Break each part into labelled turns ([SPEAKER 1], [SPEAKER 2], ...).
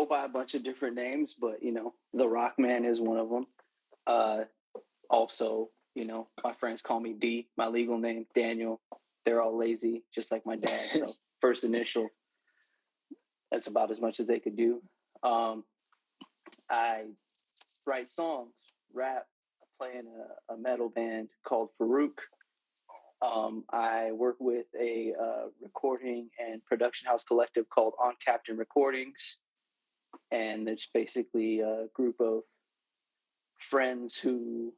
[SPEAKER 1] go by a bunch of different names, but you know, the Rawkman is one of them. Also, you know, my friends call me D. My legal name, Daniel. They're all lazy, just like my dad. So first initial. That's about as much as they could do. I write songs, rap. I play in a metal band called Farooq. I work with a recording and production house collective called On Captain Recordings. And it's basically a group of friends who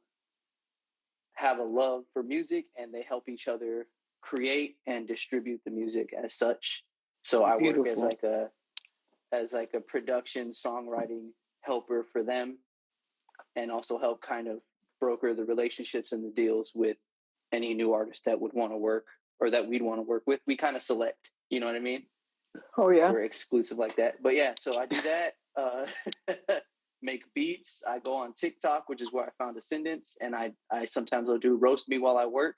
[SPEAKER 1] have a love for music and they help each other create and distribute the music as such. So I work as like a production songwriting helper for them, and also help kind of broker the relationships and the deals with any new artist that would want to work or that we'd want to work with. We kind of select, you know what I mean?
[SPEAKER 2] Oh yeah.
[SPEAKER 1] We're exclusive like that. But yeah, so I do that. Make beats. I go on TikTok, which is where I found Ascendance, and I sometimes will do roast me while I work.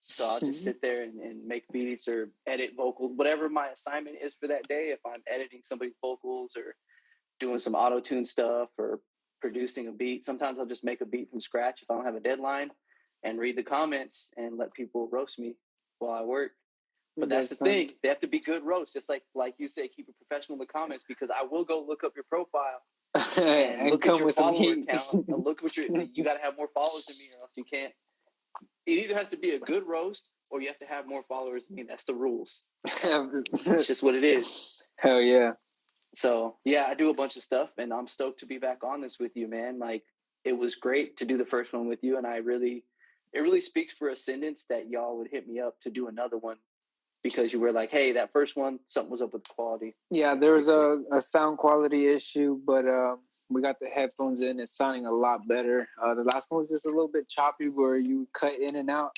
[SPEAKER 1] So I'll just sit there and make beats or edit vocals, whatever my assignment is for that day. If I'm editing somebody's vocals or doing some auto-tune stuff or producing a beat, sometimes I'll just make a beat from scratch if I don't have a deadline and read the comments and let people roast me while I work. But that's the thing. They have to be good roasts, just like you say, keep it professional in the comments, because I will go look up your profile and look at your follower count. And look what you got to have more followers than me, or else you can't. It either has to be a good roast or you have to have more followers than me. That's the rules. It's just what it is.
[SPEAKER 2] Hell yeah.
[SPEAKER 1] So yeah, I do a bunch of stuff, and I'm stoked to be back on this with you, man. Like, it was great to do the first one with you, and it really speaks for Ascendance that y'all would hit me up to do another one, because you were like, hey, that first one, something was up with the quality.
[SPEAKER 2] Yeah, there was a sound quality issue, but we got the headphones in. It's sounding a lot better. The last one was just a little bit choppy where you cut in and out.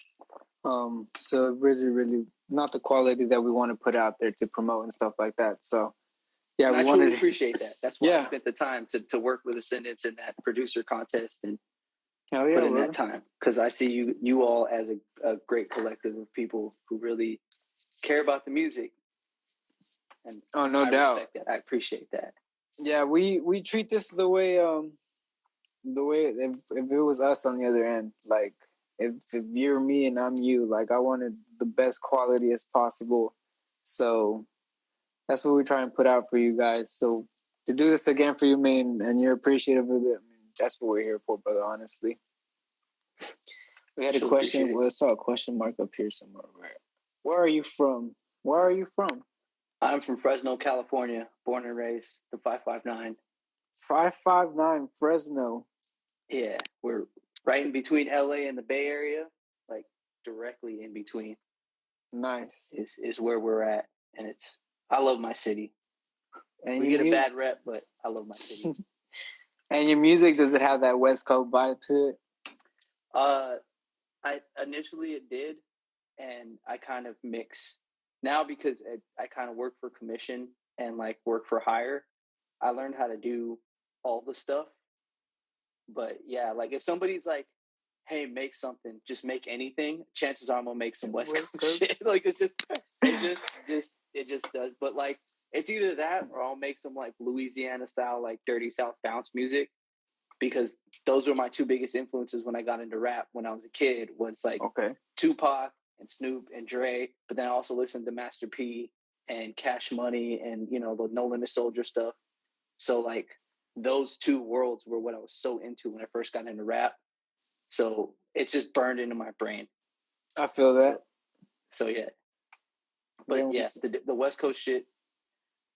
[SPEAKER 2] So it really not the quality that we want to put out there to promote and stuff like that. So yeah,
[SPEAKER 1] and I truly appreciate that. That's why I spent the time to work with Ascendance in that producer contest and put in that time, because I see you all as a great collective of people who really care about the music. And
[SPEAKER 2] no doubt.
[SPEAKER 1] Respect that. I appreciate that.
[SPEAKER 2] Yeah, we treat this the way if it was us on the other end, like if you're me and I'm you, like I wanted the best quality as possible. So that's what we try and put out for you guys. So to do this again for you, man, and you're appreciative of it, I mean, that's what we're here for, brother, honestly. We had a question. I saw a question mark up here somewhere. Where are you from?
[SPEAKER 1] I'm from Fresno, California, born and raised, the 559.
[SPEAKER 2] 559, Fresno.
[SPEAKER 1] Yeah, we're right in between LA and the Bay Area, like directly in between.
[SPEAKER 2] Nice.
[SPEAKER 1] Is where we're at, and I love my city. And we get a bad rep, but I love my city.
[SPEAKER 2] And your music, does it have that West Coast vibe to it?
[SPEAKER 1] I initially it did, and I kind of mix now because I kind of work for commission and like work for hire. I learned how to do all the stuff. But yeah, like if somebody's like, hey, make something, just make anything, chances are I'm gonna make some West Coast shit. Like it just does. But like it's either that or I'll make some like Louisiana style, like dirty South bounce music, because those were my two biggest influences when I got into rap when I was a kid, was like Tupac and Snoop and Dre, but then I also listened to Master P and Cash Money and, you know, the No Limit Soldier stuff. So like those two worlds were what I was so into when I first got into rap. So it's just burned into my brain.
[SPEAKER 2] I feel that.
[SPEAKER 1] So yeah. But yeah, the West Coast shit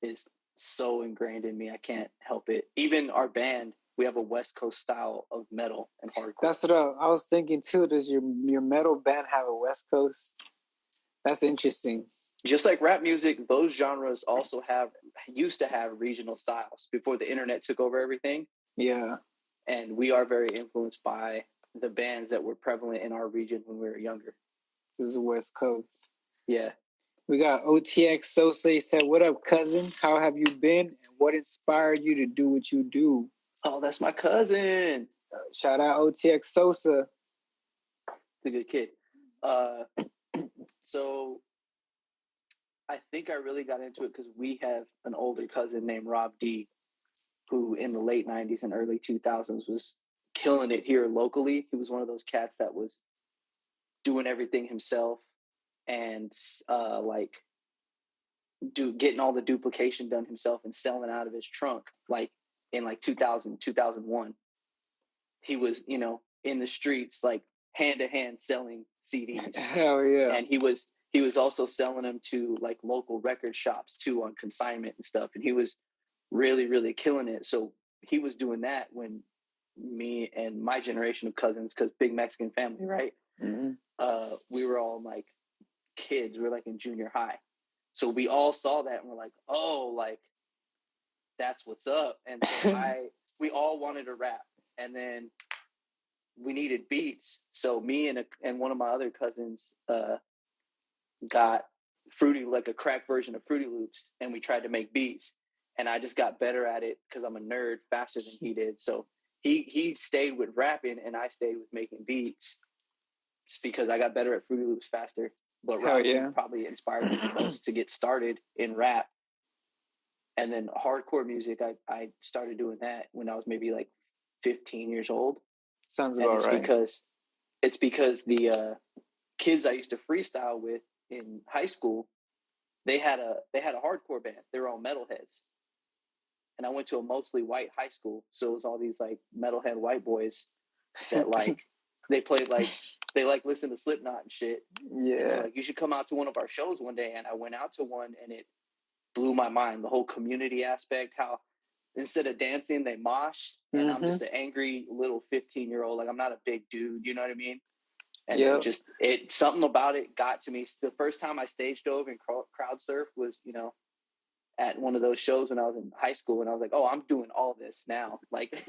[SPEAKER 1] is so ingrained in me. I can't help it. Even our band, we have a West Coast style of metal and hardcore.
[SPEAKER 2] That's what I was thinking too. Does your metal band have a West Coast? That's interesting.
[SPEAKER 1] Just like rap music, those genres also used to have regional styles before the internet took over everything.
[SPEAKER 2] Yeah.
[SPEAKER 1] And we are very influenced by the bands that were prevalent in our region when we were younger.
[SPEAKER 2] This is the West Coast.
[SPEAKER 1] Yeah.
[SPEAKER 2] We got OTX Sosa. He said, "What up, cousin? How have you been? And what inspired you to do what you do?"
[SPEAKER 1] Oh, that's my cousin.
[SPEAKER 2] Shout out OTX Sosa.
[SPEAKER 1] He's a good kid. So I think I really got into it because we have an older cousin named Rob D. who in the late 90s and early 2000s was killing it here locally. He was one of those cats that was doing everything himself and getting all the duplication done himself and selling out of his trunk. Like in like 2000, 2001, he was, in the streets, like hand to hand selling CDs.
[SPEAKER 2] Hell yeah.
[SPEAKER 1] And he was also selling them to like local record shops too on consignment and stuff. And he was really, really killing it. So he was doing that when me and my generation of cousins, because big Mexican family, right?
[SPEAKER 2] Mm-hmm.
[SPEAKER 1] We were all like kids. We were like in junior high. So we all saw that and we're like, oh, like that's what's up. And so we all wanted to rap. And then we needed beats. So me and one of my other cousins got a crack version of Fruity Loops, and we tried to make beats. And I just got better at it because I'm a nerd faster than he did. So he stayed with rapping and I stayed with making beats just because I got better at Fruity Loops faster. But rapping probably inspired me the most to get started in rap. And then hardcore music, I started doing that when I was maybe like 15 years old.
[SPEAKER 2] Sounds about right.
[SPEAKER 1] It's because the kids I used to freestyle with in high school, they had a hardcore band. They were all metalheads. And I went to a mostly white high school, so it was all these like metalhead white boys that like they listen to Slipknot and shit.
[SPEAKER 2] Yeah.
[SPEAKER 1] And like, you should come out to one of our shows one day. And I went out to one, and it blew my mind. The whole community aspect, how instead of dancing, they mosh. And I'm just an angry little 15-year-old. Like, I'm not a big dude, you know what I mean? And something about it got to me. The first time I stage dove and crowd surfed was, at one of those shows when I was in high school, and I was like, oh, I'm doing all this now. Like,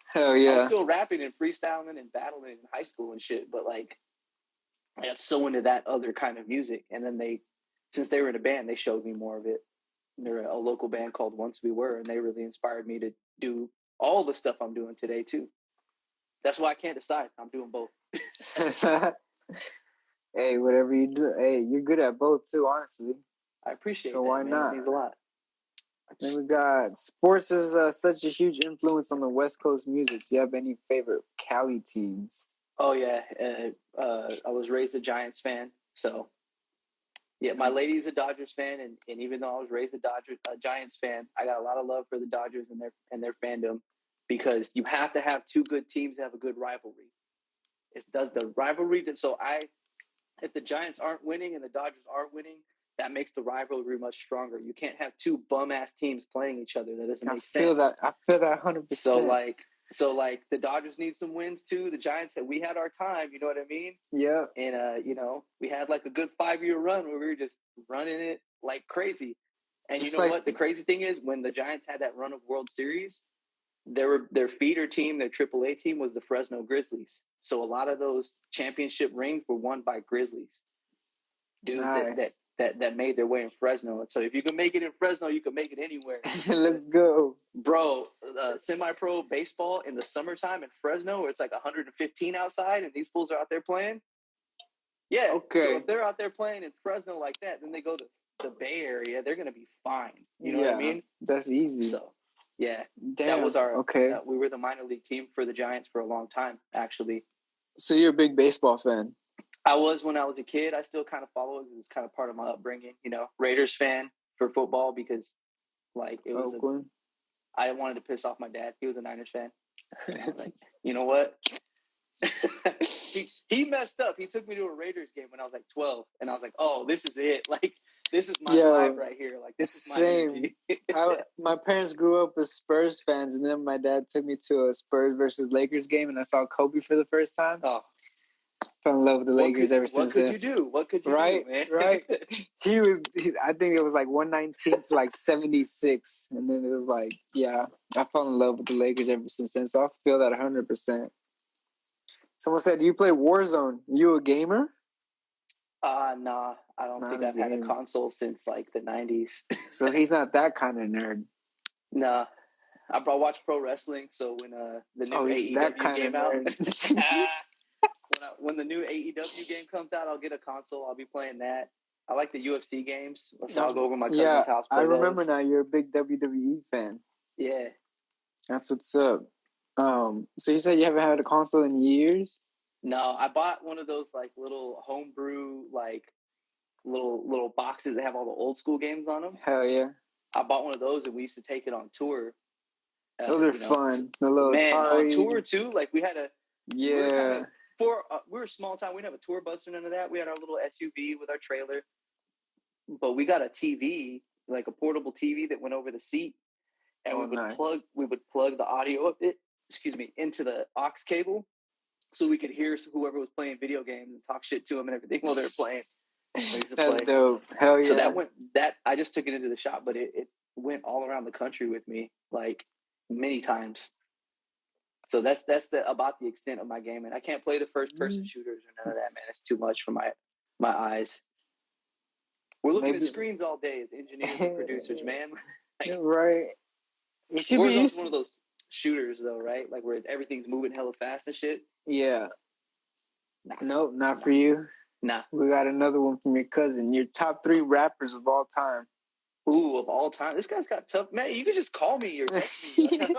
[SPEAKER 2] hell yeah.
[SPEAKER 1] I was still rapping and freestyling and battling in high school and shit, but like, I got so into that other kind of music. And then since they were in a band, they showed me more of it. They're a local band called Once We Were, and they really inspired me to do all the stuff I'm doing today too. That's why I can't decide. I'm doing both.
[SPEAKER 2] Hey, whatever you do, hey, you're good at both too, honestly.
[SPEAKER 1] I appreciate
[SPEAKER 2] so
[SPEAKER 1] that,
[SPEAKER 2] why
[SPEAKER 1] man.
[SPEAKER 2] not?
[SPEAKER 1] It means a lot.
[SPEAKER 2] Then we got sports is such a huge influence on the West Coast music. Do you have any favorite Cali teams?
[SPEAKER 1] Oh yeah, I was raised a Giants fan, so yeah, my lady's a Dodgers fan, and even though I was raised a Giants fan, I got a lot of love for the Dodgers and their fandom, because you have to have two good teams to have a good rivalry. It does the rivalry. So if the Giants aren't winning and the Dodgers aren't winning, that makes the rivalry much stronger. You can't have two bum-ass teams playing each other. That doesn't make sense.
[SPEAKER 2] I feel that 100%.
[SPEAKER 1] So the Dodgers need some wins too. The Giants we had our time, you know what I mean?
[SPEAKER 2] Yeah.
[SPEAKER 1] And we had like a good 5-year run where we were just running it like crazy. And you know what? The crazy thing is, when the Giants had that run of World Series, their feeder team, their AAA team, was the Fresno Grizzlies. So a lot of those championship rings were won by Grizzlies. Dudes that made their way in Fresno. And so if you can make it in Fresno, you can make it anywhere.
[SPEAKER 2] Let's go.
[SPEAKER 1] Bro, semi-pro baseball in the summertime in Fresno, where it's like 115 outside and these fools are out there playing. Yeah. Okay. So if they're out there playing in Fresno like that, then they go to the Bay Area, they're going to be fine. You know what I mean?
[SPEAKER 2] That's easy.
[SPEAKER 1] So, yeah.
[SPEAKER 2] Damn.
[SPEAKER 1] That was we were the minor league team for the Giants for a long time, actually.
[SPEAKER 2] So you're a big baseball fan?
[SPEAKER 1] I was when I was a kid. I still kind of follow it. It was kind of part of my upbringing, Raiders fan for football, because like it was I wanted to piss off my dad. He was a Niners fan. And I was like, you know what? he messed up. He took me to a Raiders game when I was like 12, and I was like, oh, this is it. Like, this is my vibe right here. Like, this is my energy.
[SPEAKER 2] My parents grew up as Spurs fans, and then my dad took me to a Spurs versus Lakers game, and I saw Kobe for the first time. Oh. Fell in love with the Lakers ever since then.
[SPEAKER 1] What could you do? What could you do, man?
[SPEAKER 2] Right. I think it was like 119 to like 76. And then it was like, yeah, I fell in love with the Lakers ever since then. So I feel that 100%. Someone said, do you play Warzone? You a gamer?
[SPEAKER 1] Nah. I don't think I've had a console since like the 90s.
[SPEAKER 2] So he's not that kind of nerd.
[SPEAKER 1] Nah. I watch pro wrestling, so when the new AEW came out... When the new AEW game comes out, I'll get a console. I'll be playing that. I like the UFC games, so I'll go over to my cousin's house.
[SPEAKER 2] I remember now. You're a big WWE fan.
[SPEAKER 1] Yeah,
[SPEAKER 2] That's what's up. So you said you haven't had a console in years?
[SPEAKER 1] No, I bought one of those like little homebrew like little boxes that have all the old school games on them.
[SPEAKER 2] Hell yeah.
[SPEAKER 1] I bought one of those and we used to take it on tour.
[SPEAKER 2] Those are fun. The little
[SPEAKER 1] man,
[SPEAKER 2] Atari.
[SPEAKER 1] on tour too. Like we had
[SPEAKER 2] yeah.
[SPEAKER 1] We were a small town. We didn't have a tour bus or none of that. We had our little SUV with our trailer, but we got a TV, like a portable TV that went over the seat, and we would plug the audio of it. Into the aux cable, so we could hear whoever was playing video games and talk shit to them and everything while they were playing.
[SPEAKER 2] That's dope. Hell yeah.
[SPEAKER 1] So I just took it into the shop, but it went all around the country with me, like many times. So that's about the extent of my gaming. I can't play the first person shooters or none of that, man. It's too much for my eyes. We're looking at screens all day as engineers and producers, man.
[SPEAKER 2] Like, right.
[SPEAKER 1] It should be one of those shooters though, right? Like where everything's moving hella fast and shit.
[SPEAKER 2] Yeah. Nope, not for you.
[SPEAKER 1] Nah.
[SPEAKER 2] We got another one from your cousin. Your top 3 rappers of all time.
[SPEAKER 1] Ooh, of all time. This guy's got tough. Man, you can just call me or text me.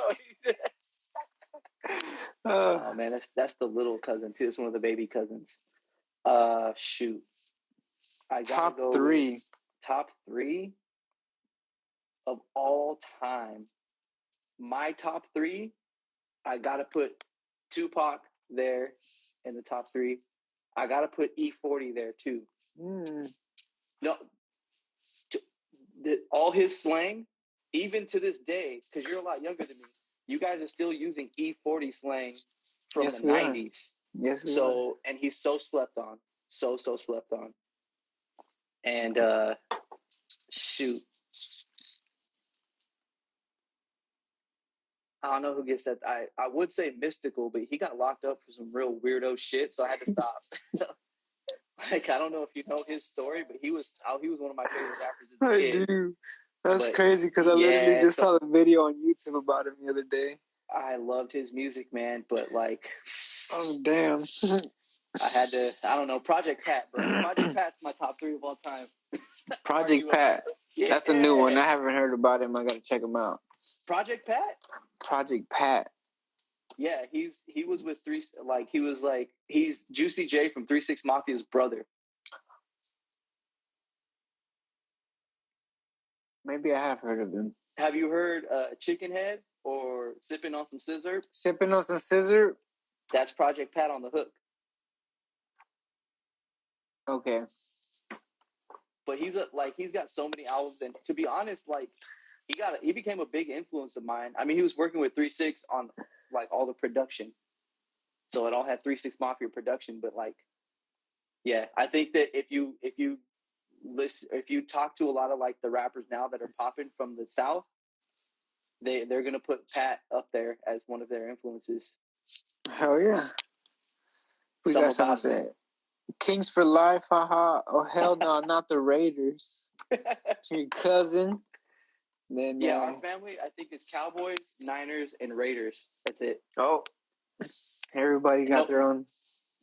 [SPEAKER 1] Oh man, that's the little cousin too. It's one of the baby cousins. Shoot. I gotta go top 3 of all time. My top 3, I gotta put Tupac there in the top 3. I gotta put E40 there too. No, all his slang, even to this day, because you're a lot younger than me, you guys are still using E40 slang from the 90s.
[SPEAKER 2] Yes, we
[SPEAKER 1] are. And he's so slept on. So slept on. And shoot. I don't know who gets that. I would say Mystical, but he got locked up for some real weirdo shit, so I had to stop. Like, I don't know if you know his story, but he was one of my favorite rappers as a kid.
[SPEAKER 2] I do. That's crazy because I literally just saw the video on YouTube about him the other day.
[SPEAKER 1] I loved his music, man, but like,
[SPEAKER 2] oh damn.
[SPEAKER 1] I don't know, Project Pat, bro. Project Pat's my top 3 of all time.
[SPEAKER 2] Project Pat. Yeah. That's a new one. I haven't heard about him. I gotta check him out.
[SPEAKER 1] Project Pat?
[SPEAKER 2] Project Pat.
[SPEAKER 1] Yeah, he was with he's Juicy J from 3 6 Mafia's brother.
[SPEAKER 2] Maybe I have heard of him.
[SPEAKER 1] Have you heard Chicken Head or Sipping on Some Scissor?
[SPEAKER 2] Sipping on Some Scissor?
[SPEAKER 1] That's Project Pat on the hook.
[SPEAKER 2] Okay.
[SPEAKER 1] But he's got so many albums, and to be honest, like he became a big influence of mine. I mean, he was working with 3 6 on like all the production, so it all had 3 6 Mafia production. But like, yeah, I think that if you talk to a lot of like the rappers now that are popping from the South, they're gonna put Pat up there as one of their influences.
[SPEAKER 2] Hell yeah. We got something to say. Kings for life, haha. Oh hell no, not the Raiders. Your cousin. Then
[SPEAKER 1] our family, I think it's Cowboys, Niners, and Raiders. That's it.
[SPEAKER 2] Oh. Everybody got their own.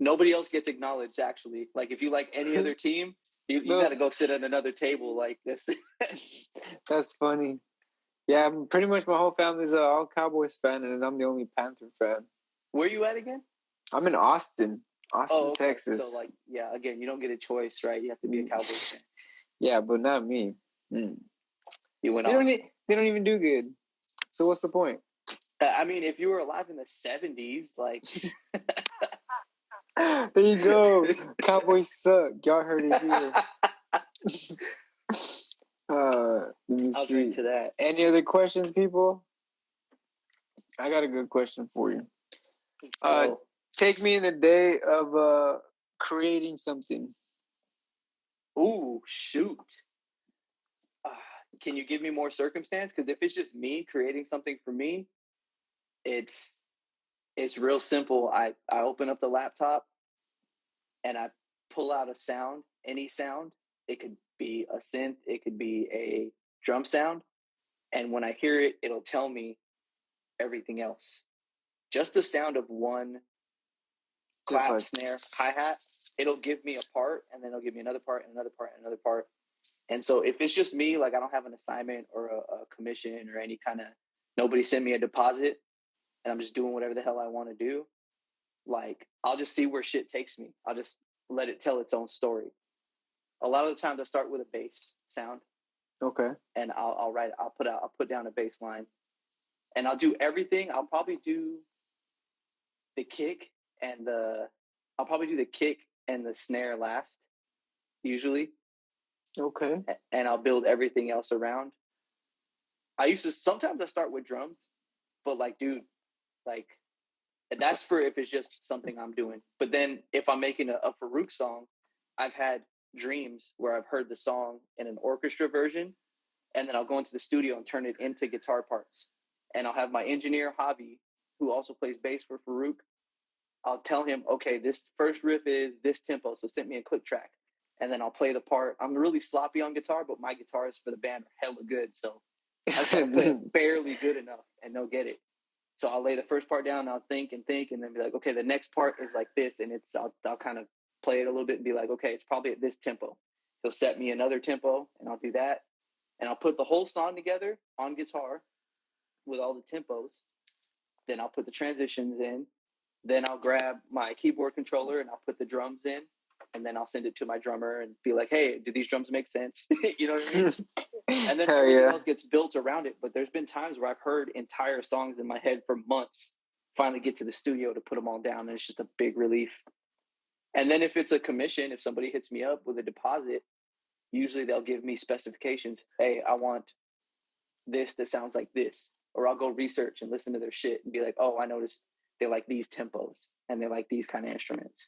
[SPEAKER 1] Nobody else gets acknowledged, actually. Like, if you like any other team, you got to go sit at another table like this.
[SPEAKER 2] That's funny. Yeah, pretty much my whole family's all Cowboys fan, and I'm the only Panther fan.
[SPEAKER 1] Where are you at again?
[SPEAKER 2] I'm in Austin, Texas.
[SPEAKER 1] So, like, yeah, again, you don't get a choice, right? You have to be a Cowboys fan.
[SPEAKER 2] Yeah, but not me.
[SPEAKER 1] You went
[SPEAKER 2] they don't even do good. So what's the point?
[SPEAKER 1] I mean, if you were alive in the 70s, like...
[SPEAKER 2] There you go. Cowboys suck. Y'all heard it here. Let me
[SPEAKER 1] I'll drink to that.
[SPEAKER 2] Any other questions, people? I got a good question for you. Take me in a day of creating something.
[SPEAKER 1] Ooh, shoot. Can you give me more circumstance? Because if it's just me creating something for me, it's real simple. I open up the laptop and I pull out a sound, any sound. It could be a synth. It could be a drum sound. And when I hear it, it'll tell me everything else. Just the sound of one clap, snare, hi-hat, it'll give me a part, and then it'll give me another part, and another part, and another part. And so if it's just me, like I don't have an assignment or a commission or any kind of nobody sent me a deposit, and I'm just doing whatever the hell I want to do, like, I'll just see where shit takes me. I'll just let it tell its own story. A lot of the times I start with a bass sound.
[SPEAKER 2] Okay.
[SPEAKER 1] And I'll put down a bass line, and I'll do everything. I'll probably do the kick and the snare last, usually.
[SPEAKER 2] Okay.
[SPEAKER 1] And I'll build everything else around. Sometimes I start with drums, but like, dude, like, that's for if it's just something I'm doing. But then if I'm making a Farooq song, I've had dreams where I've heard the song in an orchestra version, and then I'll go into the studio and turn it into guitar parts. And I'll have my engineer, Javi, who also plays bass for Farooq. I'll tell him, okay, this first riff is this tempo, so send me a click track. And then I'll play the part. I'm really sloppy on guitar, but my guitarists for the band are hella good, so I can play it barely good enough, and they'll get it. So I'll lay the first part down, and I'll think, and then be like, okay, the next part is like this, and I'll kind of play it a little bit and be like, okay, it's probably at this tempo. He'll set me another tempo, and I'll do that. And I'll put the whole song together on guitar with all the tempos. Then I'll put the transitions in. Then I'll grab my keyboard controller and I'll put the drums in. And then I'll send it to my drummer and be like, hey, do these drums make sense? You know what I mean? And then everything else gets built around it. But there's been times where I've heard entire songs in my head for months, finally get to the studio to put them all down, and it's just a big relief. And then if it's a commission, if somebody hits me up with a deposit, usually they'll give me specifications. Hey, I want this that sounds like this. Or I'll go research and listen to their shit and be like, oh, I noticed they like these tempos and they like these kind of instruments.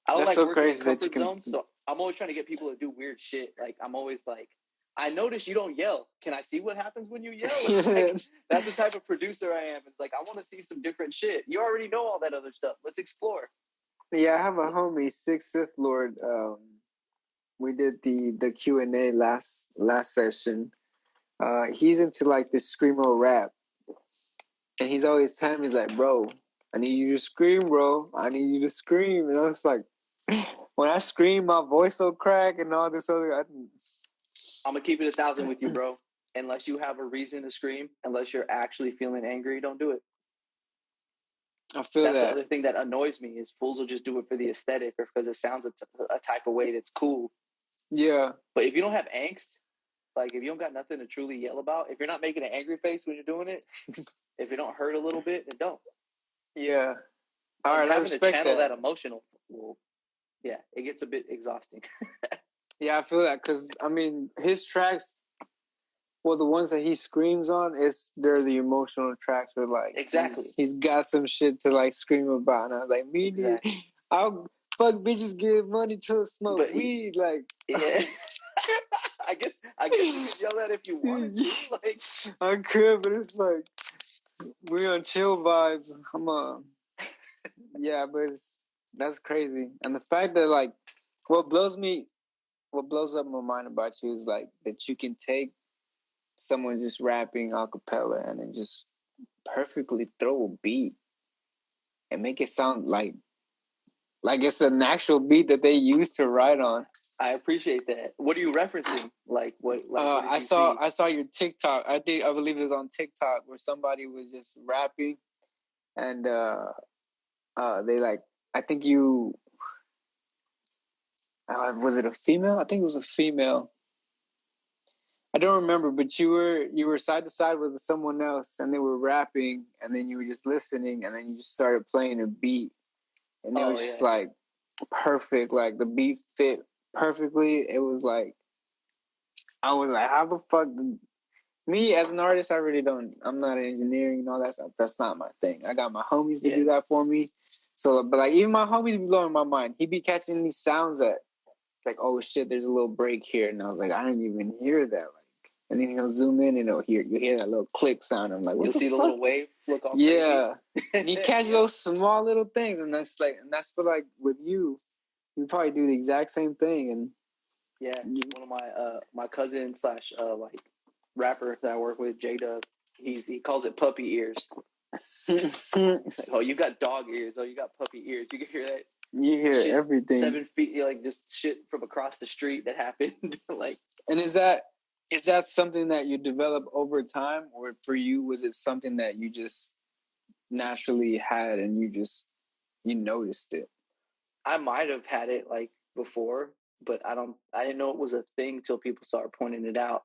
[SPEAKER 1] I don't like working in comfort zones, so I'm always trying to get people to do weird shit. Like, I'm always like, I notice you don't yell. Can I see what happens when you yell? Like, that's the type of producer I am. It's like, I want to see some different shit. You already know all that other stuff. Let's explore.
[SPEAKER 2] Yeah, I have a homie, Sixth Sith Lord. We did the Q&A last session. He's into like this screamo rap, and he's always telling me, he's like, bro, I need you to scream, bro. I need you to scream. And I was like, when I scream, my voice will crack and all this other.
[SPEAKER 1] I'm gonna keep it 1,000 with you, bro. Unless you have a reason to scream, unless you're actually feeling angry, don't do it.
[SPEAKER 2] I feel
[SPEAKER 1] that's the other thing that annoys me is fools will just do it for the aesthetic or because it sounds a type of way that's cool.
[SPEAKER 2] Yeah.
[SPEAKER 1] But if you don't have angst, like if you don't got nothing to truly yell about, if you're not making an angry face when you're doing it, if it don't hurt a little bit, then don't.
[SPEAKER 2] Yeah. All right, I respect
[SPEAKER 1] having to channel that emotional, well, yeah, it gets a bit exhausting.
[SPEAKER 2] Yeah, I feel that because, I mean, his tracks, well, the ones that he screams on, they're the emotional tracks where, like,
[SPEAKER 1] exactly,
[SPEAKER 2] he's got some shit to, like, scream about. And I was like, I'll fuck bitches, give money to smoke weed, like.
[SPEAKER 1] Yeah. I guess you could yell that if you wanted to. Like,
[SPEAKER 2] I could, but it's like, we're on chill vibes. Yeah, but that's crazy. And the fact that, like, what blows up my mind about you is, like, that you can take someone just rapping a cappella and then just perfectly throw a beat and make it sound like it's an actual beat that they used to write on.
[SPEAKER 1] I appreciate that. What are you referencing? Like what? Like what
[SPEAKER 2] I saw your TikTok. I believe it was on TikTok where somebody was just rapping, and they like, I think you was it a female? I think it was a female. I don't remember, but you were side to side with someone else, and they were rapping, and then you were just listening, and then you just started playing a beat, and it was just like perfect. Like the beat fit perfectly. It was like, I was like, how the fuck? Me as an artist, I really don't. I'm not an engineering and all that stuff. That's not my thing. I got my homies to do that for me. So, but like even my homies be blowing my mind. He be catching these sounds that, like, oh shit, there's a little break here, and I was like, I didn't even hear that. Like, and then he'll zoom in and you hear that little click sound. I'm like, what? You'll see the little wave look all crazy. Yeah, and you catch those small little things, and that's for like with you. You probably do the exact same thing, and
[SPEAKER 1] one of my cousin / like rapper that I work with, J-Dub, he calls it puppy ears. Like, oh, you got dog ears. Oh, you got puppy ears. You can hear that.
[SPEAKER 2] You hear shit, everything.
[SPEAKER 1] 7 feet, like just shit from across the street that happened. Like,
[SPEAKER 2] and is that Is that something that you develop over time, or for you, was it something that you just naturally had and you noticed it?
[SPEAKER 1] I might have had it like before, but I didn't know it was a thing till people started pointing it out.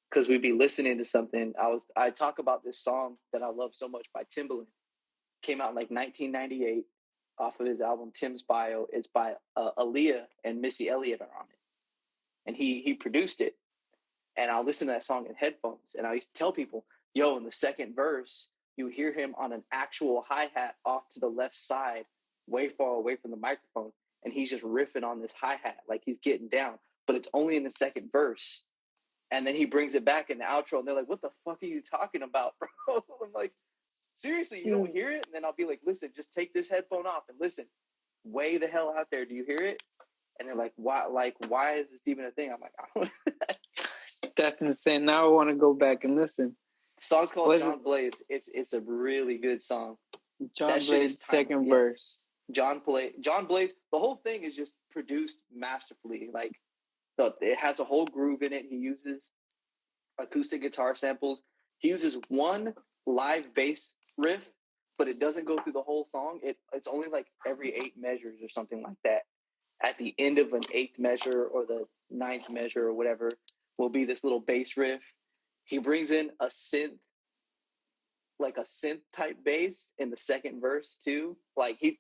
[SPEAKER 1] Because we'd be listening to something. I talk about this song that I love so much by Timbaland. Came out in like 1998 off of his album Tim's Bio. It's by Aaliyah and Missy Elliott are on it, and he produced it. And I'll listen to that song in headphones, and I used to tell people, "Yo, in the second verse, you hear him on an actual hi hat off to the left side, way far away from the microphone, and he's just riffing on this hi hat like he's getting down, but it's only in the second verse." And then he brings it back in the outro, and they're like, "What the fuck are you talking about, bro?" I'm like, "Seriously, you don't hear it?" And then I'll be like, "Listen, just take this headphone off and listen. Way the hell out there, do you hear it?" And they're like, "Why? Like, why is this even a thing?" I'm like, "I don't."
[SPEAKER 2] That's insane. Now I want to go back and listen.
[SPEAKER 1] The song's called John Blaze. It's a really good song.
[SPEAKER 2] John Blaze, second verse.
[SPEAKER 1] John Blaze. The whole thing is just produced masterfully. Like, it has a whole groove in it. He uses acoustic guitar samples. He uses one live bass riff, but it doesn't go through the whole song. It's only like every 8 measures or something like that. At the end of an 8th measure or the 9th measure or whatever will be this little bass riff. He brings in a synth, like a synth type bass in the second verse too. Like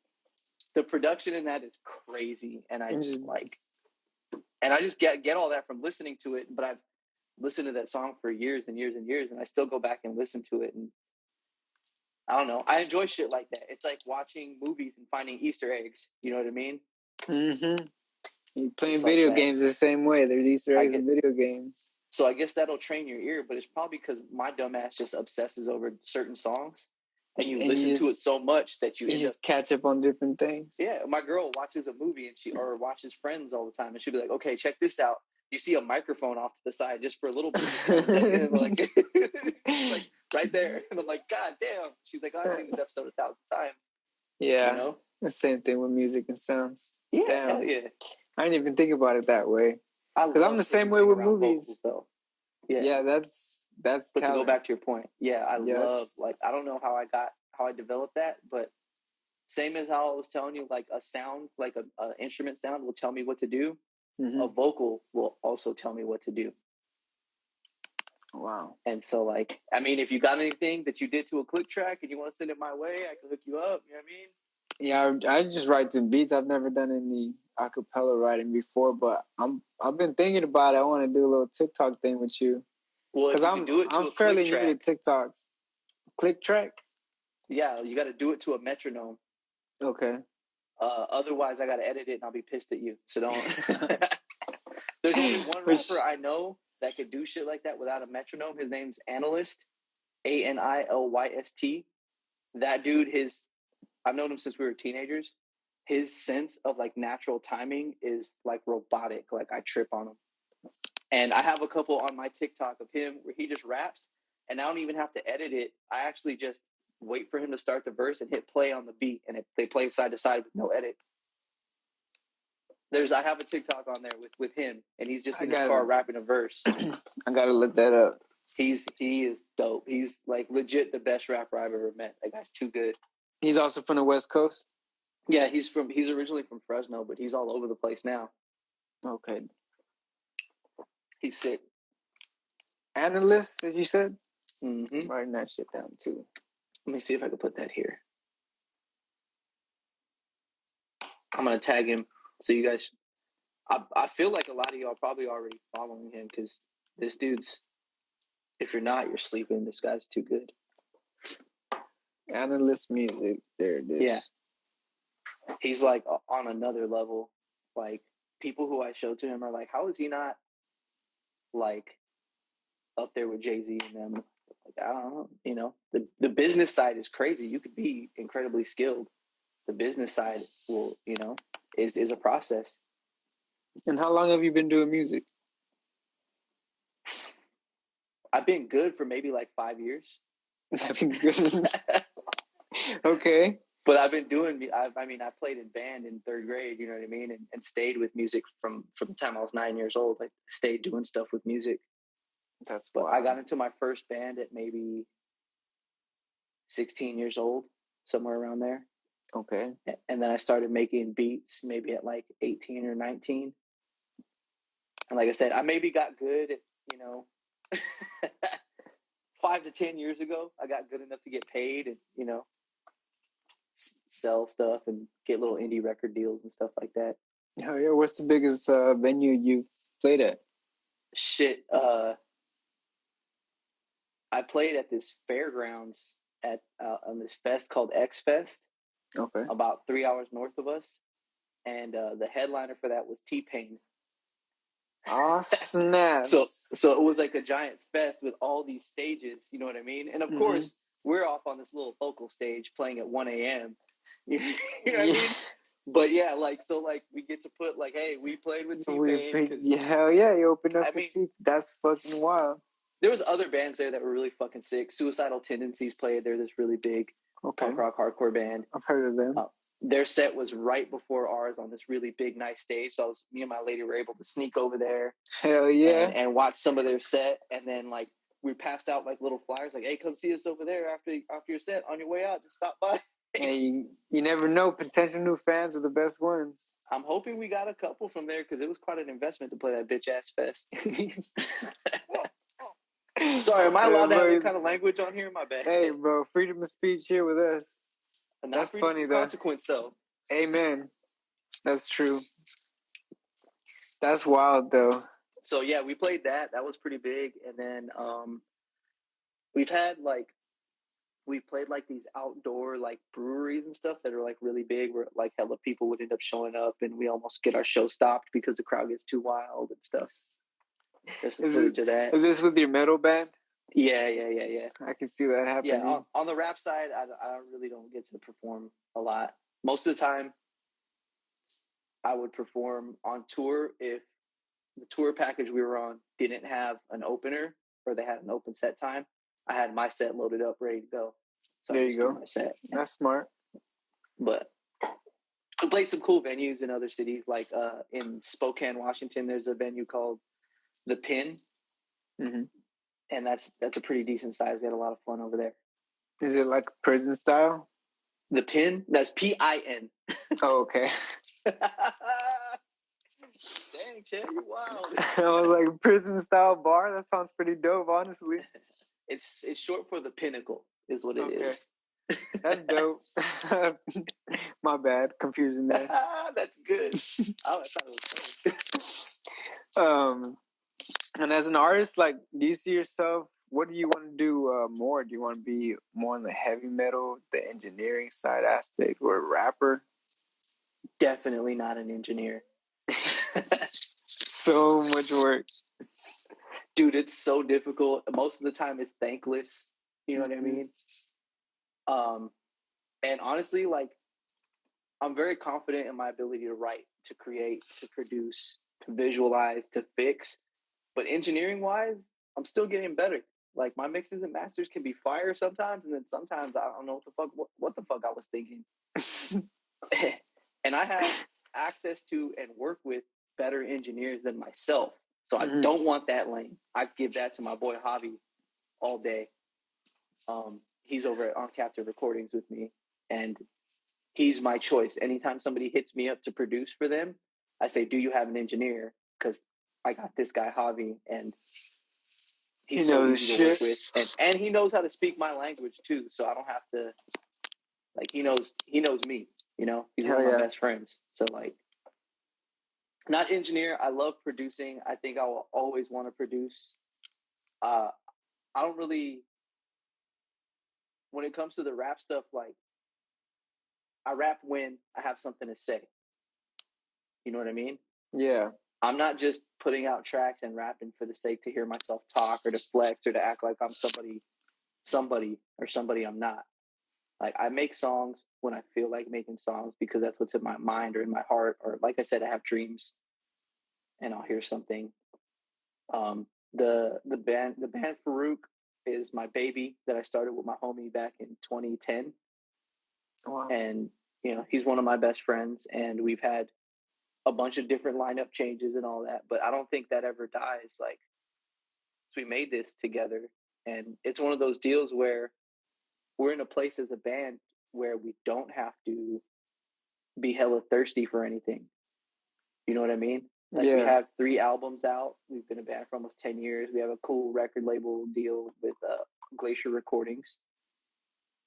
[SPEAKER 1] the production in that is crazy, and I just get all that from listening to it. But I've listened to that song for years and years and years, and I still go back and listen to it. And I don't know, I enjoy shit like that. It's like watching movies and finding Easter eggs. You know what I mean?
[SPEAKER 2] Mm-hmm. Playing video games the same way. There's Easter eggs in video games.
[SPEAKER 1] So I guess that'll train your ear, but it's probably because my dumbass just obsesses over certain songs, and you listen to it so much that you
[SPEAKER 2] just catch up on different things.
[SPEAKER 1] Yeah, my girl watches a movie or watches Friends all the time, and she'll be like, "Okay, check this out." You see a microphone off to the side just for a little bit, and like, like right there, and I'm like, "God damn!" She's like, "I've seen this episode 1,000 times."
[SPEAKER 2] Yeah, you know? The same thing with music and sounds.
[SPEAKER 1] Yeah,
[SPEAKER 2] damn.
[SPEAKER 1] Yeah.
[SPEAKER 2] I didn't even think about it that way. Because I'm the same way with movies.
[SPEAKER 1] Vocals,
[SPEAKER 2] yeah, that's. But talent.
[SPEAKER 1] To go back to your point, I love, like, I don't know how I developed that, but same as how I was telling you, like a sound, like a instrument sound will tell me what to do. Mm-hmm. A vocal will also tell me what to do.
[SPEAKER 2] Wow.
[SPEAKER 1] And so, like, I mean, if you got anything that you did to a click track and you want to send it my way, I can hook you up. You know what I mean?
[SPEAKER 2] Yeah, I just write some beats. I've never done any acapella writing before, but I've been thinking about it. I want to do a little TikTok thing with you.
[SPEAKER 1] Well, because I'm
[SPEAKER 2] fairly new to TikToks. Click track?
[SPEAKER 1] Yeah, you got to do it to a metronome.
[SPEAKER 2] Okay.
[SPEAKER 1] Otherwise, I got to edit it and I'll be pissed at you. So don't. There's only one rapper I know that could do shit like that without a metronome. His name's Analyst, Anylyst. That dude, I've known him since we were teenagers. His sense of like natural timing is like robotic. Like I trip on him. And I have a couple on my TikTok of him where he just raps, and I don't even have to edit it. I actually just wait for him to start the verse and hit play on the beat, and they play side to side with no edit. I have a TikTok on there with him, and he's just in his car rapping a verse.
[SPEAKER 2] I gotta look that up.
[SPEAKER 1] He is dope. He's like legit the best rapper I've ever met. That guy's too good.
[SPEAKER 2] He's also from the West Coast?
[SPEAKER 1] Yeah, he's originally from Fresno, but he's all over the place now.
[SPEAKER 2] Okay.
[SPEAKER 1] He's sick.
[SPEAKER 2] Analyst, as you said?
[SPEAKER 1] Mm-hmm.
[SPEAKER 2] I'm writing that shit down too.
[SPEAKER 1] Let me see if I can put that here. I'm gonna tag him so you guys. I feel like a lot of y'all are probably already following him because this dude's. If you're not, you're sleeping. This guy's too good.
[SPEAKER 2] Analyst music. There it is.
[SPEAKER 1] Yeah. He's like on another level. Like people who I show to him are like, how is he not like up there with Jay-Z and them? Like, I don't know. You know, the business side is crazy. You could be incredibly skilled. The business side will, you know, is a process.
[SPEAKER 2] And how long have you been doing music?
[SPEAKER 1] I've been good for maybe like 5 years.
[SPEAKER 2] I've been good. Okay.
[SPEAKER 1] But I've been doing. I mean, I played in band in third grade. You know what I mean, and stayed with music from the time I was 9 years old. I stayed doing stuff with music.
[SPEAKER 2] That's
[SPEAKER 1] But
[SPEAKER 2] wild.
[SPEAKER 1] I got into my first band at maybe 16 years old, somewhere around there.
[SPEAKER 2] Okay.
[SPEAKER 1] And then I started making beats maybe at like 18 or 19. And like I said, I maybe got good at, 5 to 10 years ago. I got good enough to get paid and, sell stuff and get little indie record deals and stuff like that.
[SPEAKER 2] Hell yeah. What's the biggest venue you've played at?
[SPEAKER 1] Shit. I played at this fairgrounds on this fest called X Fest.
[SPEAKER 2] Okay.
[SPEAKER 1] About 3 hours north of us. And the headliner for that was T-Pain.
[SPEAKER 2] Oh, snaps.
[SPEAKER 1] So it was like a giant fest with all these stages, you know what I mean? And of course, we're off on this little local stage playing at 1 a.m. You know what I mean? But yeah, we get to put hey, we played with T-Pain.
[SPEAKER 2] Hell yeah, you opened up for T-Pain. That's fucking wild.
[SPEAKER 1] There was other bands there that were really fucking sick. Suicidal Tendencies played there, this really big punk rock hardcore band.
[SPEAKER 2] I've heard of them.
[SPEAKER 1] Their set was right before ours on this really big, nice stage. So me and my lady were able to sneak over there.
[SPEAKER 2] Hell yeah.
[SPEAKER 1] And watch some of their set. And then we passed out little flyers hey, come see us over there after your set. On your way out, just stop by.
[SPEAKER 2] Hey, you never know. Potential new fans are the best ones.
[SPEAKER 1] I'm hoping we got a couple from there because it was quite an investment to play that bitch ass fest. Sorry, am I allowed to have that kind of language on here? My bad.
[SPEAKER 2] Hey, bro, freedom of speech here with us. That's funny, though.
[SPEAKER 1] Consequence, though.
[SPEAKER 2] Amen. That's true. That's wild, though.
[SPEAKER 1] So, yeah, we played that. That was pretty big. And then we've had, we played, these outdoor, breweries and stuff that are, really big where, hella people would end up showing up and we almost get our show stopped because the crowd gets too wild and stuff. There's some footage of that.
[SPEAKER 2] Is this with your metal band?
[SPEAKER 1] Yeah.
[SPEAKER 2] I can see that happening.
[SPEAKER 1] Yeah, on the rap side, I really don't get to perform a lot. Most of the time, I would perform on tour if the tour package we were on didn't have an opener or they had an open set time. I had my set loaded up, ready to go. So
[SPEAKER 2] there you go.
[SPEAKER 1] My set.
[SPEAKER 2] That's smart.
[SPEAKER 1] But I played some cool venues in other cities, in Spokane, Washington. There's a venue called The Pin.
[SPEAKER 2] Mm-hmm.
[SPEAKER 1] And that's a pretty decent size. We had a lot of fun over there.
[SPEAKER 2] Is it like prison style?
[SPEAKER 1] The Pin? That's P-I-N.
[SPEAKER 2] Oh, okay.
[SPEAKER 1] Dang, Chad, you're wild.
[SPEAKER 2] I was like, prison style bar? That sounds pretty dope, honestly.
[SPEAKER 1] It's short for The Pinnacle, is what it is.
[SPEAKER 2] That's dope. My bad. Confusion there.
[SPEAKER 1] That's good. I thought it was funny.
[SPEAKER 2] And as an artist, do you see yourself, what do you want to do more? Do you want to be more on the heavy metal, the engineering side aspect, or a rapper?
[SPEAKER 1] Definitely not an engineer.
[SPEAKER 2] So much work.
[SPEAKER 1] Dude, it's so difficult. Most of the time it's thankless. You know what I mean? And honestly, I'm very confident in my ability to write, to create, to produce, to visualize, to fix. But engineering-wise, I'm still getting better. My mixes and masters can be fire sometimes, and then sometimes I don't know what the fuck I was thinking. And I have access to and work with better engineers than myself. So I don't want that lane. I give that to my boy Javi all day. He's over at On Captive Recordings with me, and he's my choice. Anytime somebody hits me up to produce for them, I say, do you have an engineer? Because I got this guy, Javi, and he's so easy to work with. And he knows how to speak my language, too, so I don't have to, he knows me, He's one of my best friends. So, not engineer. I love producing. I think I will always want to produce. I don't really, when it comes to the rap stuff, I rap when I have something to say. You know what I mean?
[SPEAKER 2] Yeah.
[SPEAKER 1] I'm not just putting out tracks and rapping for the sake to hear myself talk or to flex or to act like I'm somebody I'm not. I make songs when I feel like making songs because that's what's in my mind or in my heart. Or like I said, I have dreams and I'll hear something. The band Farooq is my baby that I started with my homie back in 2010.
[SPEAKER 2] Wow.
[SPEAKER 1] And, he's one of my best friends, and we've had a bunch of different lineup changes and all that, but I don't think that ever dies. Like, we made this together, and it's one of those deals where we're in a place as a band where we don't have to be hella thirsty for anything. You know what I mean? Like, we have 3 albums out. We've been a band for almost 10 years. We have a cool record label deal with Glacier Recordings.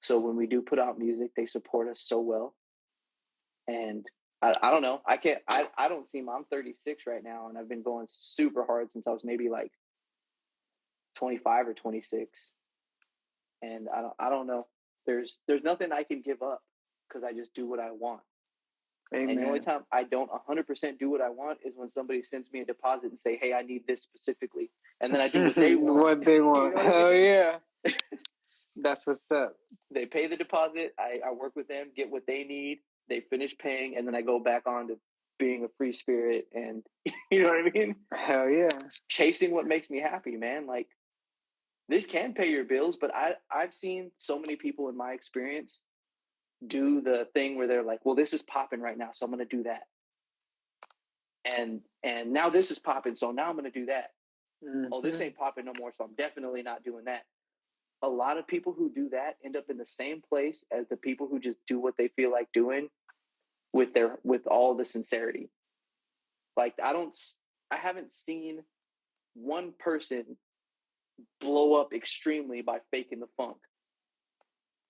[SPEAKER 1] So when we do put out music, they support us so well. And I don't know. I don't seem, I'm 36 right now, and I've been going super hard since I was maybe like 25 or 26. And I don't know. There's nothing I can give up because I just do what I want.
[SPEAKER 2] Amen.
[SPEAKER 1] And the only time I don't 100% do what I want is when somebody sends me a deposit and say, "Hey, I need this specifically," and then I do what they want.
[SPEAKER 2] What they want. You know Hell yeah. That's what's up.
[SPEAKER 1] They pay the deposit. I work with them, get what they need. They finish paying, and then I go back on to being a free spirit. And you know what I mean?
[SPEAKER 2] Hell yeah.
[SPEAKER 1] Chasing what makes me happy, man. Like, this can pay your bills, but I've seen so many people in my experience do the thing where they're like, well, this is popping right now, so I'm going to do that. And now this is popping, so now I'm going to do that. Mm-hmm. Oh, this ain't popping no more, so I'm definitely not doing that. A lot of people who do that end up in the same place as the people who just do what they feel like doing with all the sincerity. Like, I haven't seen one person blow up extremely by faking the funk.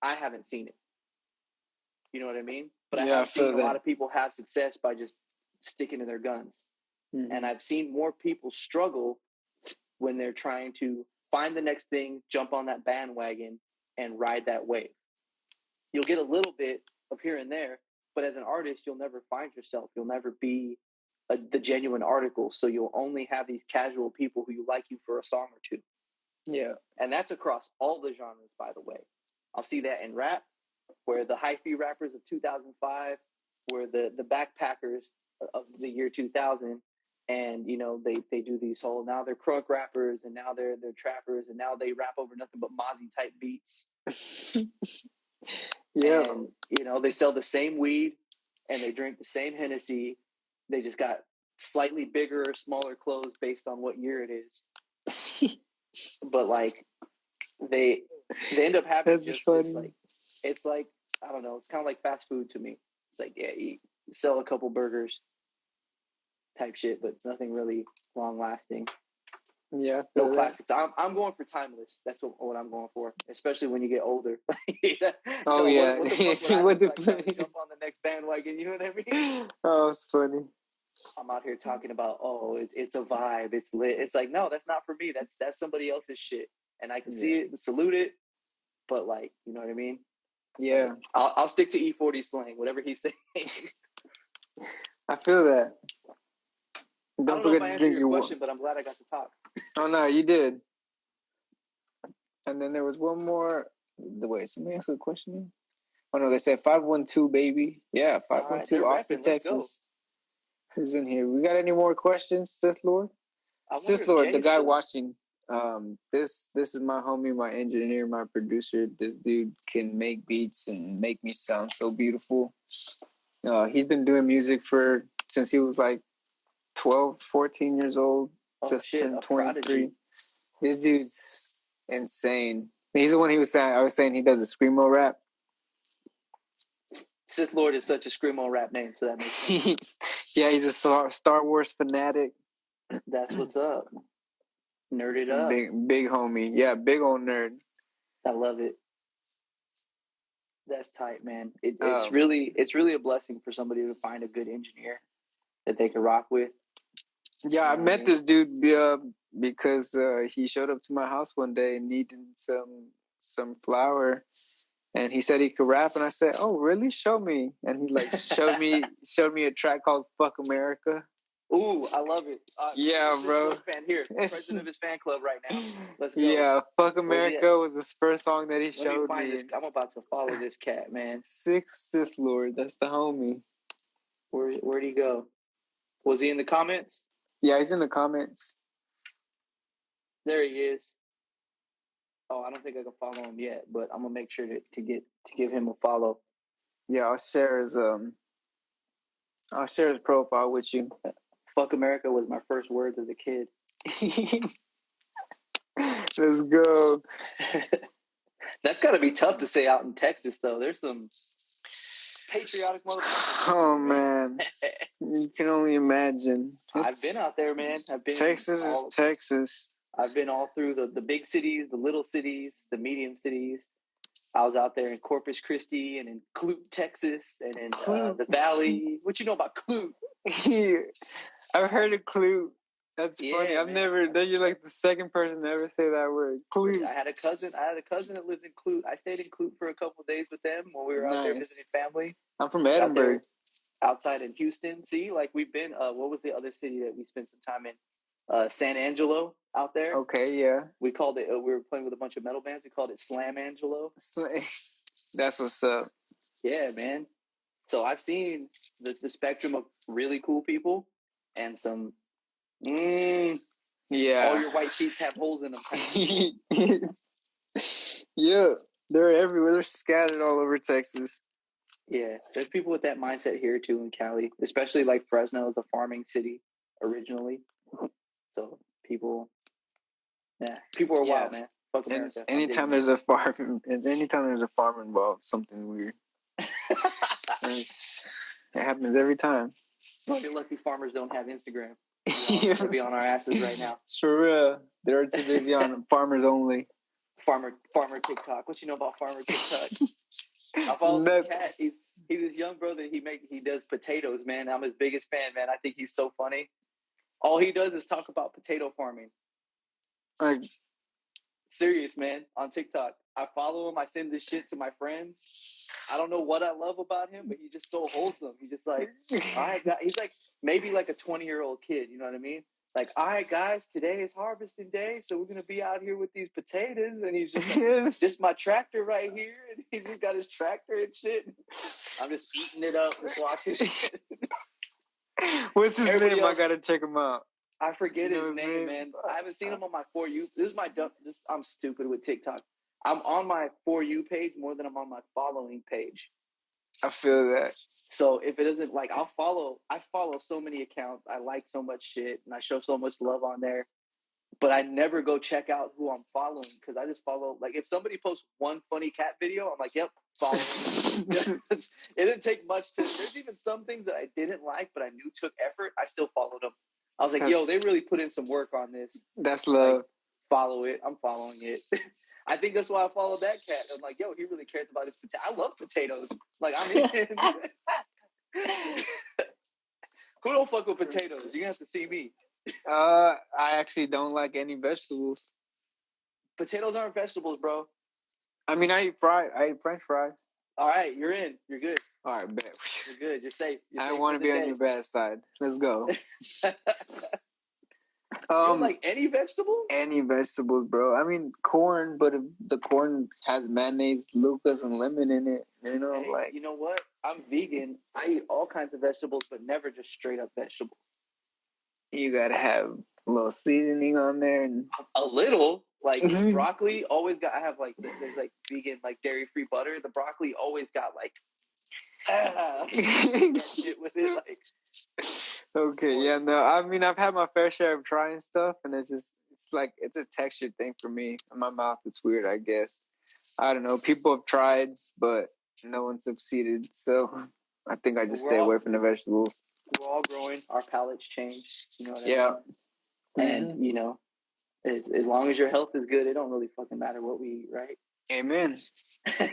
[SPEAKER 1] I haven't seen it. You know what I mean? But I have seen a lot of people have success by just sticking to their guns. Mm-hmm. And I've seen more people struggle when they're trying to find the next thing, jump on that bandwagon, and ride that wave. You'll get a little bit of here and there, but as an artist, you'll never find yourself. You'll never be the genuine article. So you'll only have these casual people who like you for a song or two. Yeah. And that's across all the genres, by the way. I'll see that in rap, where the hyphy rappers of 2005 were the backpackers of the year 2000. And, they do these whole, now they're crunk rappers, and now they're trappers, and now they rap over nothing but Mozzie type beats. Yeah. And, they sell the same weed, and they drink the same Hennessy. They just got slightly bigger or smaller clothes based on what year it is. But, like, they end up having it's like, I don't know, it's kind of like fast food to me. It's like, yeah, you sell a couple burgers type shit, but nothing really long lasting. Yeah, no classics. I'm going for timeless. That's what I'm going for, especially when you get older.
[SPEAKER 2] Oh yeah,
[SPEAKER 1] what the fuck would I jump on the next bandwagon? You know what I mean?
[SPEAKER 2] Oh, it's funny.
[SPEAKER 1] I'm out here talking about, it's a vibe, it's lit. It's like, no, that's not for me. That's somebody else's shit, and I can see it and salute it. But, like, you know what I mean? Yeah, I'll stick to E40 slang, whatever he's saying.
[SPEAKER 2] I feel that.
[SPEAKER 1] Don't forget to drink your question, but I'm glad I got to talk.
[SPEAKER 2] Oh no, you did. And then there was one more. Wait, somebody asked a question. Oh no, they said 512 baby. Yeah, 512 Austin, Texas. Who's in here? We got any more questions, Sith Lord? Sith Lord, the guy watching. This is my homie, my engineer, my producer. This dude can make beats and make me sound so beautiful. He's been doing music since he was like 12, 14 years old. Just turned 23. Prodigy. This dude's insane. He's the one I was saying he does a screamo rap.
[SPEAKER 1] Sith Lord is such a screamo rap name, so that makes sense.
[SPEAKER 2] Yeah, he's a Star Wars fanatic.
[SPEAKER 1] That's what's up. Nerded up.
[SPEAKER 2] Big homie. Yeah, big old nerd.
[SPEAKER 1] I love it. That's tight, man. It's really a blessing for somebody to find a good engineer that they can rock with.
[SPEAKER 2] Yeah, I met this dude because he showed up to my house one day needing some flour, and he said he could rap, and I said, "Oh, really? Show me." And he like showed me a track called "Fuck America."
[SPEAKER 1] Ooh, I love it.
[SPEAKER 2] Yeah, bro.
[SPEAKER 1] Fan here, president of his fan club right now. Let's go.
[SPEAKER 2] Yeah, "Fuck America" was his first song that he showed me.
[SPEAKER 1] I'm about to follow this cat, man.
[SPEAKER 2] Sith Lord, that's the homie.
[SPEAKER 1] Where'd he go? Was he in the comments?
[SPEAKER 2] Yeah, he's in the comments.
[SPEAKER 1] There he is. Oh, I don't think I can follow him yet, but I'm gonna make sure to give him a follow.
[SPEAKER 2] Yeah, I'll share his profile with you.
[SPEAKER 1] Fuck America was my first words as a kid.
[SPEAKER 2] Let's go.
[SPEAKER 1] That's got to be tough to say out in Texas, though. There's some patriotic motherfuckers.
[SPEAKER 2] Oh man, you can only imagine.
[SPEAKER 1] I've been out there, man.
[SPEAKER 2] Texas is Texas.
[SPEAKER 1] I've been all through the big cities, the little cities, the medium cities. I was out there in Corpus Christi and in Clute, Texas, and in the Valley. What you know about Clute?
[SPEAKER 2] I've heard of Clute. That's funny. I've never. You're like the second person to ever say that word. Clute.
[SPEAKER 1] I had a cousin that lived in Clute. I stayed in Clute for a couple of days with them when we were out there visiting family.
[SPEAKER 2] I'm from Edinburgh.
[SPEAKER 1] Outside in Houston. See, like we've been. What was the other city that we spent some time in? San Angelo out there.
[SPEAKER 2] Okay, yeah.
[SPEAKER 1] We called it. We were playing with a bunch of metal bands. We called it Slam Angelo.
[SPEAKER 2] That's what's up.
[SPEAKER 1] Yeah, man. So I've seen the spectrum of really cool people and some. Yeah. All your white sheets have holes in them.
[SPEAKER 2] Yeah, they're everywhere. They're scattered all over Texas.
[SPEAKER 1] Yeah, there's people with that mindset here too in Cali, especially like Fresno is a farming city originally. So people are wild, man. Fuck America.
[SPEAKER 2] Anytime there's a farm involved, something weird. It happens every time.
[SPEAKER 1] Well, you're lucky farmers don't have Instagram. We'll be on our asses right now.
[SPEAKER 2] For real. They're too busy on farmers only.
[SPEAKER 1] Farmer TikTok. What you know about farmer TikTok? I follow this cat. He's this young brother. He does potatoes, man. I'm his biggest fan, man. I think he's so funny. All he does is talk about potato farming.
[SPEAKER 2] Like, serious,
[SPEAKER 1] man, on TikTok. I follow him. I send this shit to my friends. I don't know what I love about him, but he's just so wholesome. He's just like, all right, guys. He's like maybe like a 20-year-old kid. You know what I mean? Like, all right, guys, today is harvesting day, so we're going to be out here with these potatoes. And he's just like, this is my tractor right here. And he's just got his tractor and shit. I'm just eating it up and watching shit.
[SPEAKER 2] What's his name? I got to check him out.
[SPEAKER 1] I forget his name, man. I haven't seen him on my For You. I'm stupid with TikTok. I'm on my For You page more than I'm on my following page.
[SPEAKER 2] I feel that.
[SPEAKER 1] So if it doesn't, like, I follow so many accounts. I like so much shit and I show so much love on there. But I never go check out who I'm following because I just follow, like, if somebody posts one funny cat video, I'm like, yep, follow. It didn't take much there's even some things that I didn't like, but I knew took effort. I still followed them. I was like, yo, they really put in some work on this.
[SPEAKER 2] That's love.
[SPEAKER 1] Like, follow it. I'm following it. I think that's why I followed that cat. I'm like, yo, he really cares about his potatoes. I love potatoes. Like, I'm in. Who don't fuck with potatoes? You're going to have to see me.
[SPEAKER 2] I actually don't like any vegetables.
[SPEAKER 1] Potatoes aren't vegetables, bro.
[SPEAKER 2] I mean, I eat French fries.
[SPEAKER 1] All right, you're in. You're good.
[SPEAKER 2] All right, bet.
[SPEAKER 1] You're good. You're safe.
[SPEAKER 2] I don't want to be on your bad side. Let's go.
[SPEAKER 1] You don't like any vegetables?
[SPEAKER 2] Any vegetables, bro. I mean, corn, but if the corn has mayonnaise, Lucas, and lemon in it, you know,
[SPEAKER 1] hey,
[SPEAKER 2] like.
[SPEAKER 1] You know what? I'm vegan. I eat all kinds of vegetables, but never just straight up vegetables.
[SPEAKER 2] You gotta have a little seasoning on there, and
[SPEAKER 1] a little. Like broccoli always got. I have like there's like vegan like dairy free butter. The broccoli always got like shit with it. Like
[SPEAKER 2] okay, yeah, no. I mean, I've had my fair share of trying stuff, and it's a texture thing for me. In my mouth, it's weird, I guess. I don't know. People have tried, but no one succeeded. So I think I just stay away from the vegetables.
[SPEAKER 1] We're all growing. Our palates change. You know what I mean?
[SPEAKER 2] Mm-hmm.
[SPEAKER 1] And you know. As long as your health is good, it don't really fucking matter what we eat, right?
[SPEAKER 2] Amen.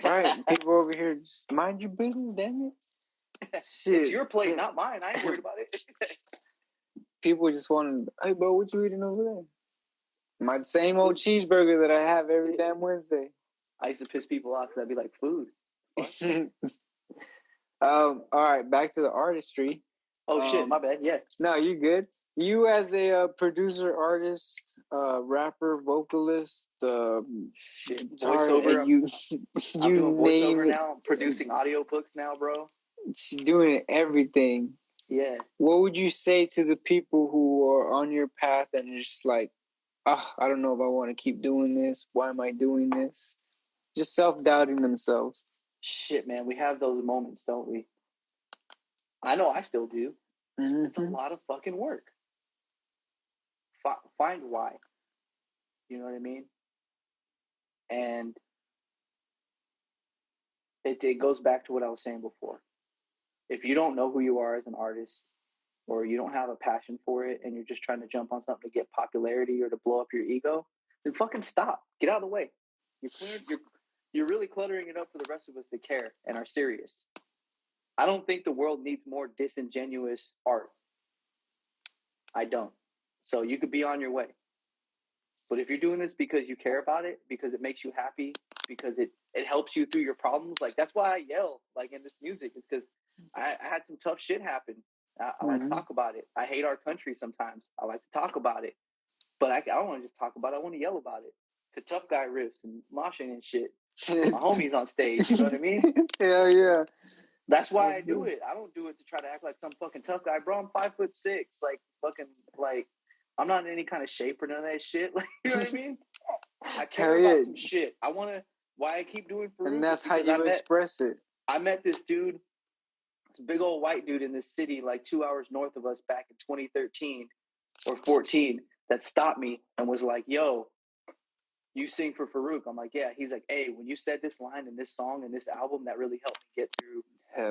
[SPEAKER 2] Right. People over here, just mind your business, damn
[SPEAKER 1] it. Shit. It's your plate, not mine. I ain't worried about it.
[SPEAKER 2] People just want to, hey, bro, what you eating over there? My same old cheeseburger that I have every damn Wednesday.
[SPEAKER 1] I used to piss people off because I'd be like, food.
[SPEAKER 2] All right, back to the artistry.
[SPEAKER 1] Oh, shit, my bad, yeah.
[SPEAKER 2] No, you good. You as a producer, artist, rapper, vocalist,
[SPEAKER 1] voiceover. I'm doing voiceover now. I'm producing audiobooks now, bro.
[SPEAKER 2] She's doing everything.
[SPEAKER 1] Yeah.
[SPEAKER 2] What would you say to the people who are on your path and are just like, I don't know if I want to keep doing this. Why am I doing this? Just self-doubting themselves.
[SPEAKER 1] Shit, man, we have those moments, don't we? I know I still do. It's a lot of fucking work. Find why. You know what I mean? And it goes back to what I was saying before. If you don't know who you are as an artist, or you don't have a passion for it, and you're just trying to jump on something to get popularity or to blow up your ego, then fucking stop. Get out of the way. You're really cluttering it up for the rest of us that care and are serious. I don't think the world needs more disingenuous art. I don't. So you could be on your way. But if you're doing this because you care about it, because it makes you happy, because it helps you through your problems, like that's why I yell like in this music, is because I had some tough shit happen. I like to talk about it. I hate our country sometimes. I like to talk about it. But I don't want to just talk about it. I want to yell about it. To tough guy riffs and moshing and shit. My homies on stage, you know what I mean?
[SPEAKER 2] Hell yeah.
[SPEAKER 1] That's why I do it. I don't do it to try to act like some fucking tough guy. Bro, I'm 5'6". Like, fucking, like, I'm not in any kind of shape or none of that shit. Like, you know what I mean? I care about some shit. I want to, why I keep doing Farooq.
[SPEAKER 2] And that's how you express it.
[SPEAKER 1] I met this dude, this big old white dude in this city, like 2 hours north of us back in 2013 or 14, that stopped me and was like, yo, you sing for Farooq. I'm like, yeah. He's like, hey, when you said this line in this song and this album, that really helped me get through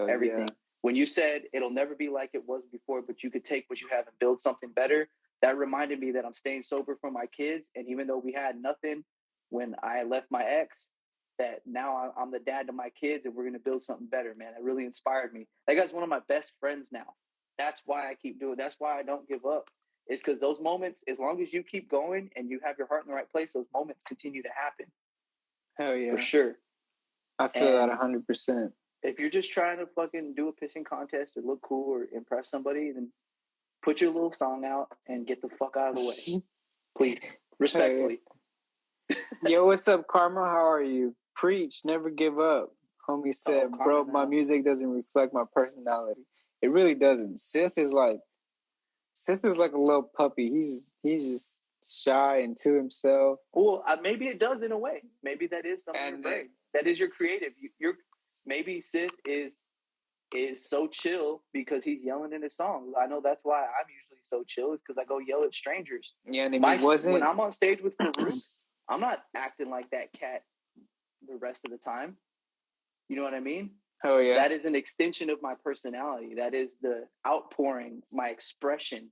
[SPEAKER 1] everything. Yeah. When you said it'll never be like it was before, but you could take what you have and build something better, that reminded me that I'm staying sober for my kids. And even though we had nothing when I left my ex, that now I'm the dad to my kids and we're going to build something better, man. That really inspired me. That guy's one of my best friends now. That's why I keep doing it. That's why I don't give up. It's because those moments, as long as you keep going and you have your heart in the right place, those moments continue to happen.
[SPEAKER 2] Hell yeah.
[SPEAKER 1] For sure.
[SPEAKER 2] I feel that 100%.
[SPEAKER 1] If you're just trying to fucking do a pissing contest or look cool or impress somebody, then put your little song out and get the fuck out of the way. Please. Respectfully.
[SPEAKER 2] Yo, what's up, Karma? How are you? Preach. Never give up. Homie said, bro, my music doesn't reflect my personality. It really doesn't. Sith is like a little puppy. He's just shy and to himself.
[SPEAKER 1] Well, maybe it does in a way. Maybe that is something that is your creative. Maybe Sith is so chill because he's yelling in his songs. I know that's why I'm usually so chill, is because I go yell at strangers.
[SPEAKER 2] Yeah, and
[SPEAKER 1] when I'm on stage with Farooq, I'm not acting like that cat the rest of the time. You know what I mean?
[SPEAKER 2] Oh yeah.
[SPEAKER 1] That is an extension of my personality. That is the outpouring, my expression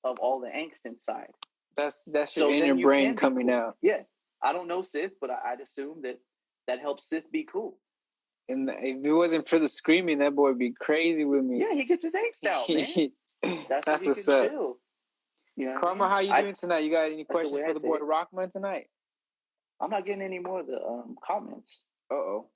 [SPEAKER 1] of all the angst inside.
[SPEAKER 2] That's your inner brain coming out.
[SPEAKER 1] Yeah. I don't know Sith, but I'd assume that helps Sith be cool.
[SPEAKER 2] And if it wasn't for the screaming, that boy would be crazy with me.
[SPEAKER 1] Yeah, he gets his angst out, man. That's so what's up. Chill. You know
[SPEAKER 2] Karma, how you doing tonight? You got any questions for the boy Rawkman tonight?
[SPEAKER 1] I'm not getting any more of the comments.
[SPEAKER 2] Uh-oh.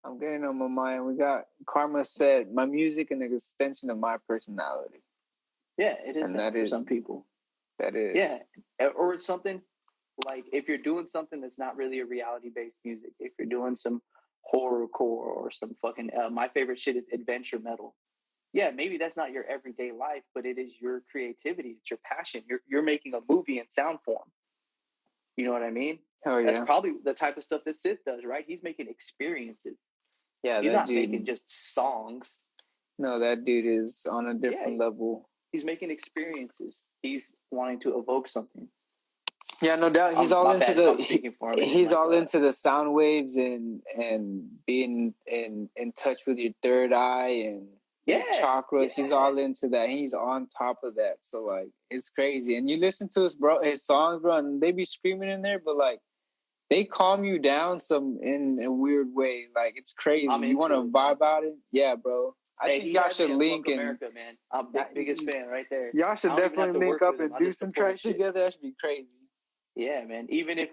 [SPEAKER 2] I'm getting on my mind. We got Karma said, my music an extension of my personality.
[SPEAKER 1] Yeah, it is for some people.
[SPEAKER 2] That is.
[SPEAKER 1] Yeah, or it's something like if you're doing something that's not really a reality-based music, if you're doing some horrorcore or some fucking, my favorite shit is adventure metal. Yeah, maybe that's not your everyday life, but it is your creativity. It's your passion. You're making a movie in sound form. You know what I mean?
[SPEAKER 2] Oh yeah.
[SPEAKER 1] That's probably the type of stuff that Sith does, right? He's making experiences.
[SPEAKER 2] Yeah,
[SPEAKER 1] he's not making just songs.
[SPEAKER 2] No, that dude is on a different level.
[SPEAKER 1] He's making experiences. He's wanting to evoke something.
[SPEAKER 2] Yeah, no doubt. He's all into into the sound waves and being in touch with your third eye and chakras. Yeah. He's all into that. He's on top of that. So like, it's crazy. And you listen to his songs, bro, and they be screaming in there, but like, they calm you down in a weird way. Like, it's crazy. You want to vibe out it? Yeah, bro. I think y'all should link in
[SPEAKER 1] America, man. I'm biggest fan right there.
[SPEAKER 2] Y'all should definitely link up and do some tracks together. That should be crazy.
[SPEAKER 1] Yeah, man. Even if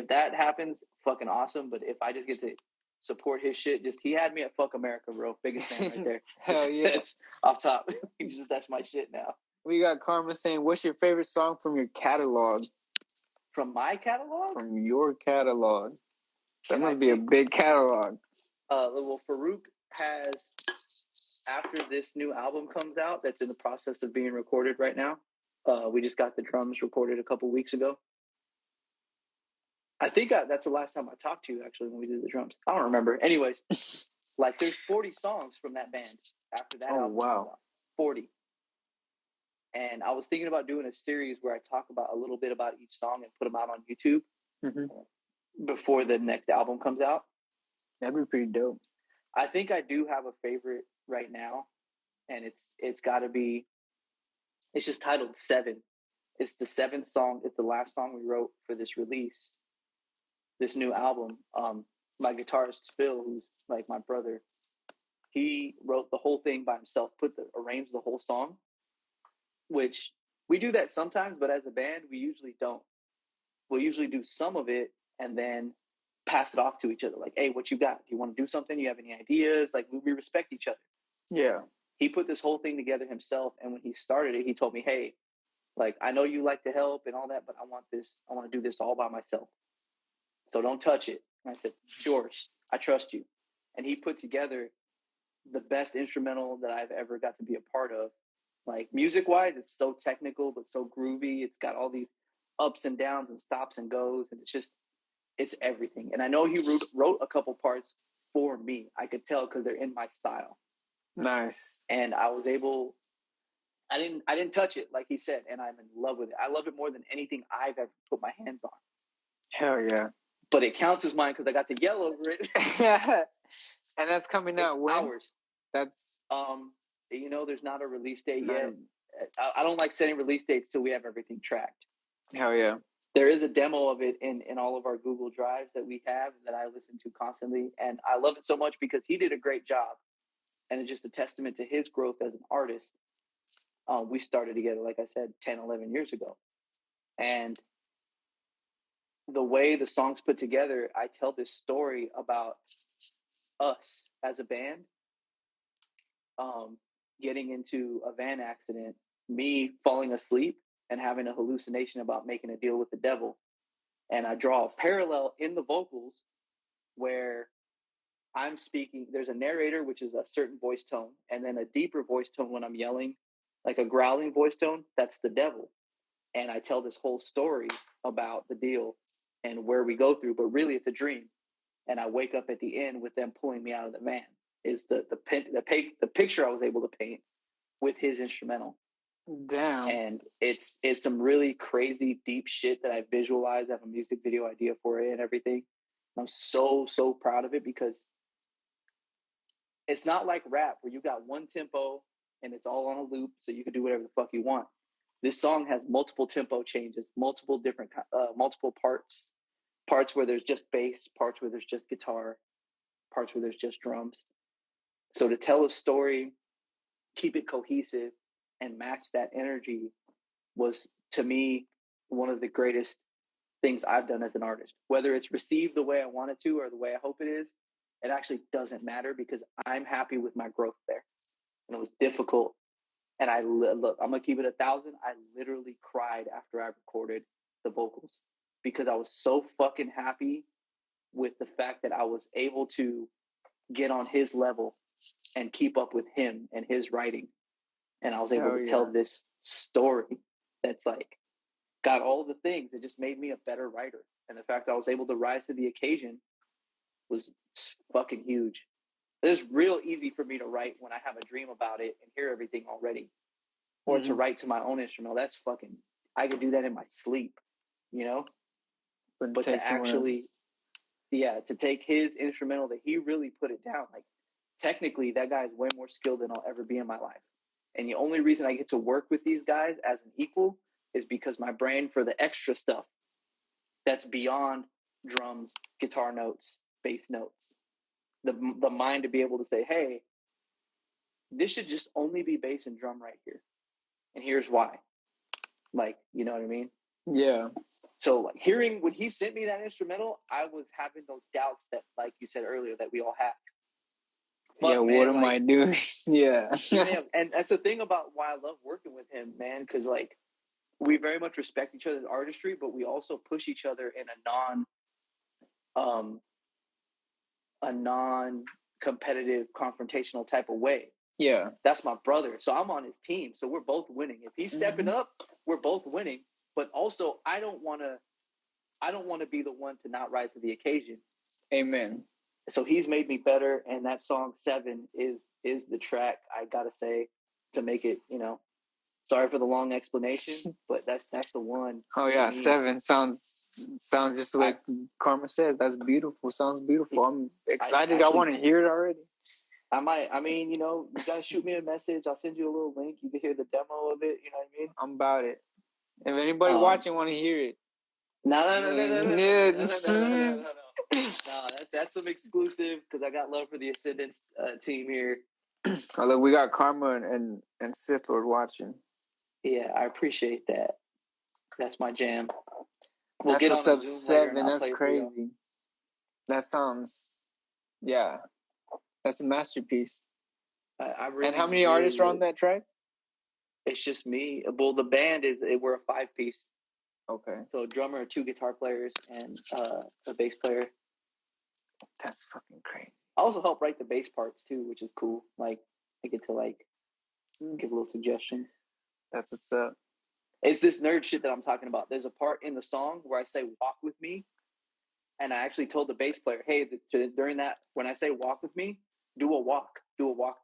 [SPEAKER 1] that happens, fucking awesome. But if I just get to support his shit, he had me at Fuck America, bro. Biggest fan right there.
[SPEAKER 2] Hell yeah.
[SPEAKER 1] That's off top. That's my shit now.
[SPEAKER 2] We got Karma saying, what's your favorite song from your catalog?
[SPEAKER 1] From my catalog?
[SPEAKER 2] From your catalog. That must be a big catalog.
[SPEAKER 1] Well, Farooq has, after this new album comes out, that's in the process of being recorded right now. We just got the drums recorded a couple weeks ago. I think that's the last time I talked to you, actually, when we did the drums. I don't remember. Anyways, like there's 40 songs from that band after that album.
[SPEAKER 2] Wow.
[SPEAKER 1] 40. And I was thinking about doing a series where I talk about a little bit about each song and put them out on YouTube before the next album comes out.
[SPEAKER 2] That'd be pretty dope.
[SPEAKER 1] I think I do have a favorite right now, and it's got to be. It's just titled 7. It's the 7th song. It's the last song we wrote for this release, this new album. My guitarist Phil, who's like my brother, he wrote the whole thing by himself. Arranged the whole song, which we do that sometimes, but as a band, we usually don't. We'll usually do some of it and then pass it off to each other. Like, hey, what you got? Do you want to do something? You have any ideas? Like, we respect each other.
[SPEAKER 2] Yeah.
[SPEAKER 1] He put this whole thing together himself, and when he started it, he told me, hey, like, I know you like to help and all that, but I want to do this all by myself. So don't touch it. And I said, George, I trust you. And he put together the best instrumental that I've ever got to be a part of. Like, music-wise, it's so technical, but so groovy. It's got all these ups and downs and stops and goes, and it's everything. And I know he wrote a couple parts for me. I could tell because they're in my style.
[SPEAKER 2] Nice.
[SPEAKER 1] And I was able... I didn't touch it, like he said, and I'm in love with it. I love it more than anything I've ever put my hands on.
[SPEAKER 2] Hell yeah.
[SPEAKER 1] But it counts as mine because I got to yell over it.
[SPEAKER 2] And that's coming out when?
[SPEAKER 1] Ours.
[SPEAKER 2] That's
[SPEAKER 1] there's not a release date yet. I don't like setting release dates till we have everything tracked.
[SPEAKER 2] Hell yeah.
[SPEAKER 1] There is a demo of it in all of our Google Drives that we have that I listen to constantly, and I love it so much because he did a great job, and it's just a testament to his growth as an artist. We started together, like I said, 10, 11 years ago. And the way the song's put together, I tell this story about us as a band getting into a van accident, me falling asleep and having a hallucination about making a deal with the devil. And I draw a parallel in the vocals where I'm speaking. There's a narrator, which is a certain voice tone, and then a deeper voice tone when I'm yelling, like a growling voice tone, that's the devil. And I tell this whole story about the deal and where we go through, but really it's a dream. And I wake up at the end with them pulling me out of the van. Is the picture I was able to paint with his instrumental.
[SPEAKER 2] Damn.
[SPEAKER 1] And it's some really crazy deep shit that I visualized. I have a music video idea for it and everything. I'm so proud of it because it's not like rap where you got one tempo and it's all on a loop, so you can do whatever the fuck you want. This song has multiple tempo changes, multiple different, multiple parts where there's just bass, parts where there's just guitar, parts where there's just drums. So to tell a story, keep it cohesive, and match that energy was, to me, one of the greatest things I've done as an artist. Whether it's received the way I want it to or the way I hope it is, it actually doesn't matter because I'm happy with my growth there. And it was difficult. And look, I'm going to keep it 1,000. I literally cried after I recorded the vocals because I was so fucking happy with the fact that I was able to get on his level and keep up with him and his writing. And I was able to tell this story that's like got all the things. It just made me a better writer. And the fact that I was able to rise to the occasion was fucking huge. It's real easy for me to write when I have a dream about it and hear everything already. Or to write to my own instrumental. That's fucking, I could do that in my sleep, you know? But to actually, to take his instrumental that he really put it down. Like, technically, that guy is way more skilled than I'll ever be in my life. And the only reason I get to work with these guys as an equal is because my brain for the extra stuff that's beyond drums, guitar notes, bass notes, the mind to be able to say, hey, this should just only be bass and drum right here. And here's why. Like, you know what I mean?
[SPEAKER 2] Yeah.
[SPEAKER 1] So like hearing when he sent me that instrumental, I was having those doubts that, like you said earlier, that we all have.
[SPEAKER 2] Fuck, man, what am I doing? Yeah.
[SPEAKER 1] And that's the thing about why I love working with him, man, because like we very much respect each other's artistry, but we also push each other in a non-competitive, confrontational type of way.
[SPEAKER 2] Yeah.
[SPEAKER 1] That's my brother. So I'm on his team. So we're both winning. If he's stepping up, we're both winning. But also, I don't want to I don't want to be the one to not rise to the occasion.
[SPEAKER 2] Amen.
[SPEAKER 1] So he's made me better, and that song 7 is the track, I gotta say, to make it, sorry for the long explanation, but that's the one.
[SPEAKER 2] Oh yeah, 7 sounds just like Karma said. That's beautiful. Sounds beautiful. I'm excited. I want to hear it already.
[SPEAKER 1] You gotta shoot me a message. I'll send you a little link. You can hear the demo of it. You know what I mean?
[SPEAKER 2] I'm about it. If anybody watching want to hear it.
[SPEAKER 1] No. No, that's some exclusive, because I got love for the Ascendance team here.
[SPEAKER 2] Oh, look, we got Karma and Sith Lord watching.
[SPEAKER 1] Yeah, I appreciate that. That's my jam.
[SPEAKER 2] We'll that's get what's on up, 7. That's crazy. That sounds, yeah. That's a masterpiece.
[SPEAKER 1] And
[SPEAKER 2] how many artists are on that track?
[SPEAKER 1] It's just me. Well, the band we're a 5-piece.
[SPEAKER 2] Okay.
[SPEAKER 1] So a drummer, 2 guitar players, and a bass player.
[SPEAKER 2] That's fucking crazy.
[SPEAKER 1] I also help write the bass parts too, which is cool. Like, I get to give a little suggestion.
[SPEAKER 2] That's what's up.
[SPEAKER 1] It's this nerd shit that I'm talking about. There's a part in the song where I say "walk with me," and I actually told the bass player, "Hey, during that, when I say walk with me, do a walk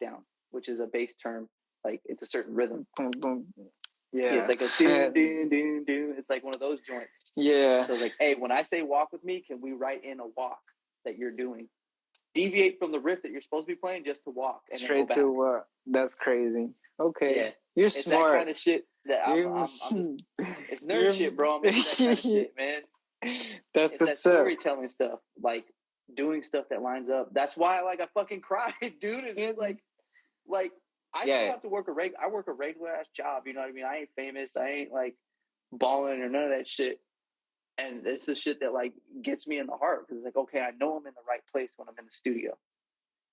[SPEAKER 1] down," which is a bass term. Like, it's a certain rhythm. Yeah, it's like a doom, doom, doom, doom. It's like one of those joints.
[SPEAKER 2] Yeah.
[SPEAKER 1] So like, hey, when I say walk with me, can we write in a walk that you're doing? Deviate from the riff that you're supposed to be playing just to walk. And
[SPEAKER 2] straight
[SPEAKER 1] then go back.
[SPEAKER 2] To that's crazy. Okay.
[SPEAKER 1] Yeah.
[SPEAKER 2] You're
[SPEAKER 1] it's
[SPEAKER 2] smart.
[SPEAKER 1] That kind of shit that I'm just, it's nerd shit, bro. I'm into that kind of shit, man.
[SPEAKER 2] That's
[SPEAKER 1] that storytelling stuff. Like, doing stuff that lines up. That's why I fucking cried, dude. It's like I still have to work I work a regular ass job, you know what I mean? I ain't famous, I ain't balling or none of that shit. And it's the shit that gets me in the heart, because it's like, okay, I know I'm in the right place when I'm in the studio.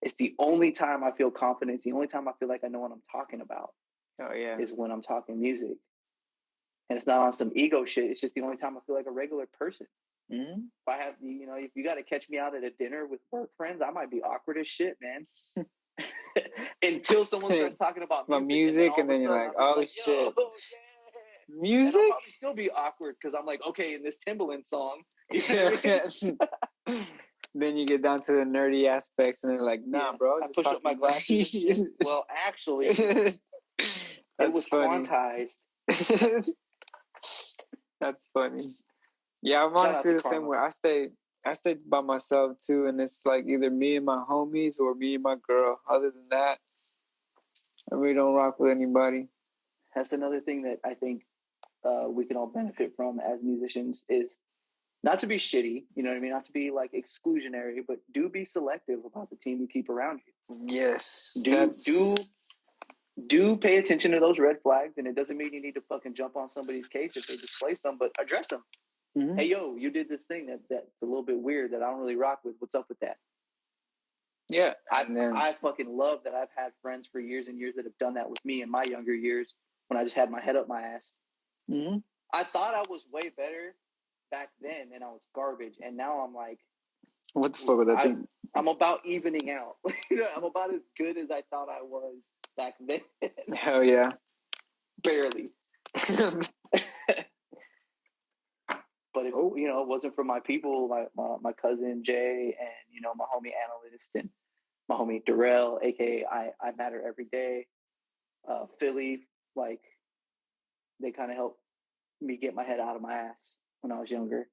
[SPEAKER 1] It's the only time I feel confident. It's the only time I feel like I know what I'm talking about.
[SPEAKER 2] Oh yeah.
[SPEAKER 1] Is when I'm talking music. And it's not on some ego shit. It's just the only time I feel like a regular person.
[SPEAKER 2] Mm-hmm.
[SPEAKER 1] If I have, if you got to catch me out at a dinner with work friends, I might be awkward as shit, man. Until someone starts talking about music,
[SPEAKER 2] and then you're like, oh shit.
[SPEAKER 1] Yeah.
[SPEAKER 2] Music?
[SPEAKER 1] And I'll probably still be awkward, because I'm like, okay, in this Timbaland song.
[SPEAKER 2] Then you get down to the nerdy aspects, and they're like, nah, bro.
[SPEAKER 1] I push up my glasses. Well, actually, it was funny. Quantized.
[SPEAKER 2] That's funny. Yeah, I'm honestly the same way. I stay by myself too, and it's like either me and my homies or me and my girl. Other than that, I really don't rock with anybody.
[SPEAKER 1] That's another thing that I think we can all benefit from as musicians, is not to be shitty, you know what I mean? Not to be exclusionary, but do be selective about the team you keep around you.
[SPEAKER 2] Yes.
[SPEAKER 1] Do pay attention to those red flags, and it doesn't mean you need to fucking jump on somebody's case if they display some, but address them. Mm-hmm. Hey, yo, you did this thing that's a little bit weird that I don't really rock with. What's up with that?
[SPEAKER 2] Yeah.
[SPEAKER 1] I fucking love that I've had friends for years and years that have done that with me in my younger years, when I just had my head up my ass.
[SPEAKER 2] Mm-hmm.
[SPEAKER 1] I thought I was way better back then, and I was garbage, and now I'm like,
[SPEAKER 2] what the fuck was that thing?
[SPEAKER 1] I'm about evening out. I'm about as good as I thought I was back then.
[SPEAKER 2] Hell yeah.
[SPEAKER 1] Barely. But if it wasn't for my people, my cousin Jay, and my homie Analyst, and my homie Darrell, aka I Matter Every Day, Philly, they kind of helped me get my head out of my ass when I was younger.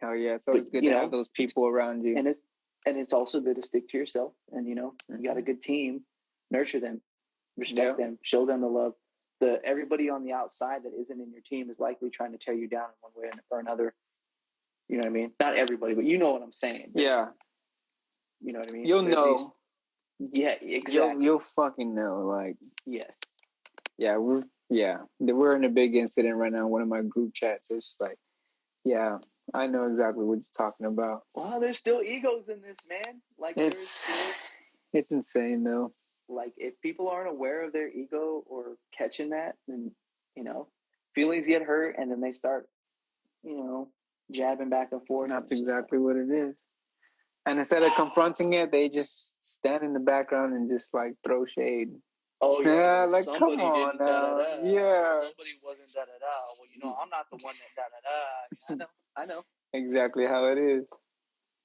[SPEAKER 2] Oh yeah, so it's good to have those people around you.
[SPEAKER 1] And it's also good to stick to yourself, and you got a good team, nurture them, respect them, show them the love. Everybody on the outside that isn't in your team is likely trying to tear you down in one way or another. You know what I mean? Not everybody, but you know what I'm saying.
[SPEAKER 2] Yeah.
[SPEAKER 1] You know what I mean?
[SPEAKER 2] You'll know.
[SPEAKER 1] Yeah, exactly.
[SPEAKER 2] You'll fucking know.
[SPEAKER 1] Yes.
[SPEAKER 2] Yeah, we're in a big incident right now. One of my group chats. It's just like, yeah, I know exactly what you're talking about.
[SPEAKER 1] Well, there's still egos in this, man.
[SPEAKER 2] It's insane though.
[SPEAKER 1] If people aren't aware of their ego or catching that, then feelings get hurt, and then they start, jabbing back and forth.
[SPEAKER 2] That's exactly what it is. And instead of confronting it, they just stand in the background and just throw shade.
[SPEAKER 1] Oh yeah,
[SPEAKER 2] come on now. Yeah.
[SPEAKER 1] Somebody wasn't da-da-da. Well, I'm not the one that da-da-da. I know.
[SPEAKER 2] exactly how it is.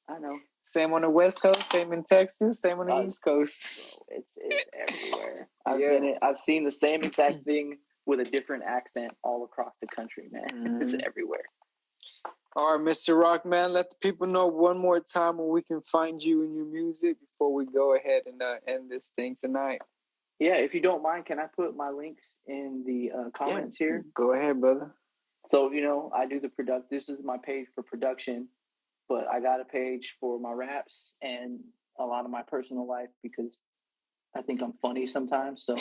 [SPEAKER 1] I know.
[SPEAKER 2] Same on the West Coast, same in Texas, same on the East Coast.
[SPEAKER 1] Bro, it's everywhere.
[SPEAKER 2] Yeah.
[SPEAKER 1] I've seen the same exact thing with a different accent all across the country, man. It's everywhere.
[SPEAKER 2] All right, Mr. Rawkman, let the people know one more time where we can find you and your music before we go ahead and end this thing tonight.
[SPEAKER 1] Yeah, if you don't mind, can I put my links in the comments here?
[SPEAKER 2] Go ahead, brother.
[SPEAKER 1] So, I do the this is my page for production, but I got a page for my raps and a lot of my personal life because I think I'm funny sometimes. So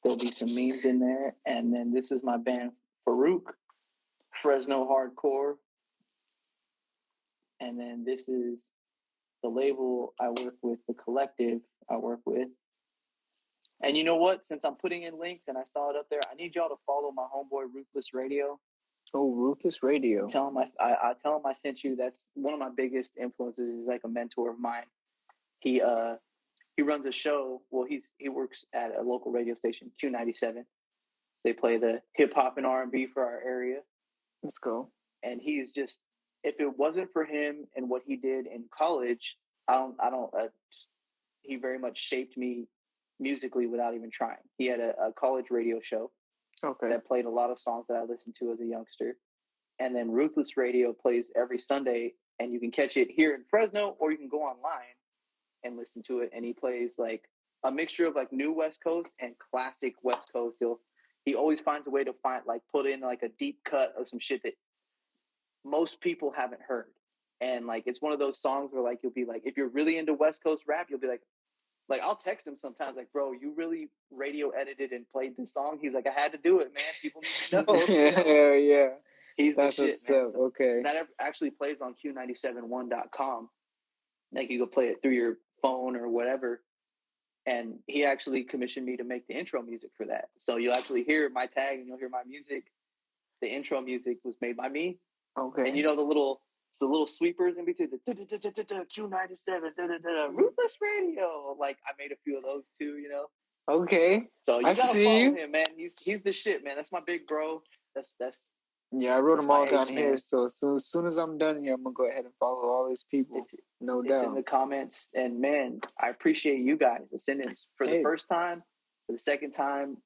[SPEAKER 1] there'll be some memes in there. And then this is my band, Farooq, Fresno Hardcore. And then this is the label I work with, the collective I work with. And you know what? Since I'm putting in links and I saw it up there, I need y'all to follow my homeboy Ruthless Radio.
[SPEAKER 2] Oh, Ruthless Radio.
[SPEAKER 1] Tell him I tell him I sent you. That's one of my biggest influences. He's like a mentor of mine. He runs a show. Well, he works at a local radio station, Q97. They play the hip hop and R&B for our area.
[SPEAKER 2] Let's go.
[SPEAKER 1] And he's just, if it wasn't for him and what he did in college, he very much shaped me musically without even trying. He had a college radio show that played a lot of songs that I listened to as a youngster. And then Ruthless Radio plays every Sunday, and you can catch it here in Fresno, or you can go online and listen to it. And he plays like a mixture of like new West Coast and classic West Coast. He always finds a way to put in like a deep cut of some shit that most people haven't heard. And like, it's one of those songs where like, you'll be like, if you're really into West Coast rap, you'll be like, I'll text him sometimes, like, bro, you really radio edited and played this song? He's like, I had to do it, man. People need to know.
[SPEAKER 2] Yeah.
[SPEAKER 1] He's the shit, man.
[SPEAKER 2] So, okay.
[SPEAKER 1] That actually plays on Q971.com. Like, you go play it through your phone or whatever. And he actually commissioned me to make the intro music for that. So you'll actually hear my tag and you'll hear my music. The intro music was made by me.
[SPEAKER 2] Okay.
[SPEAKER 1] And the little sweepers in between, the Q97, Ruthless Radio. Like, I made a few of those too,
[SPEAKER 2] Okay.
[SPEAKER 1] So you gotta follow him, man. He's the shit, man. That's my big bro. That's
[SPEAKER 2] yeah, I wrote them all down here. So as soon as I'm done here, I'm gonna go ahead and follow all these people. No doubt.
[SPEAKER 1] It's in the comments. And man, I appreciate you guys sending for the first time, for the second time.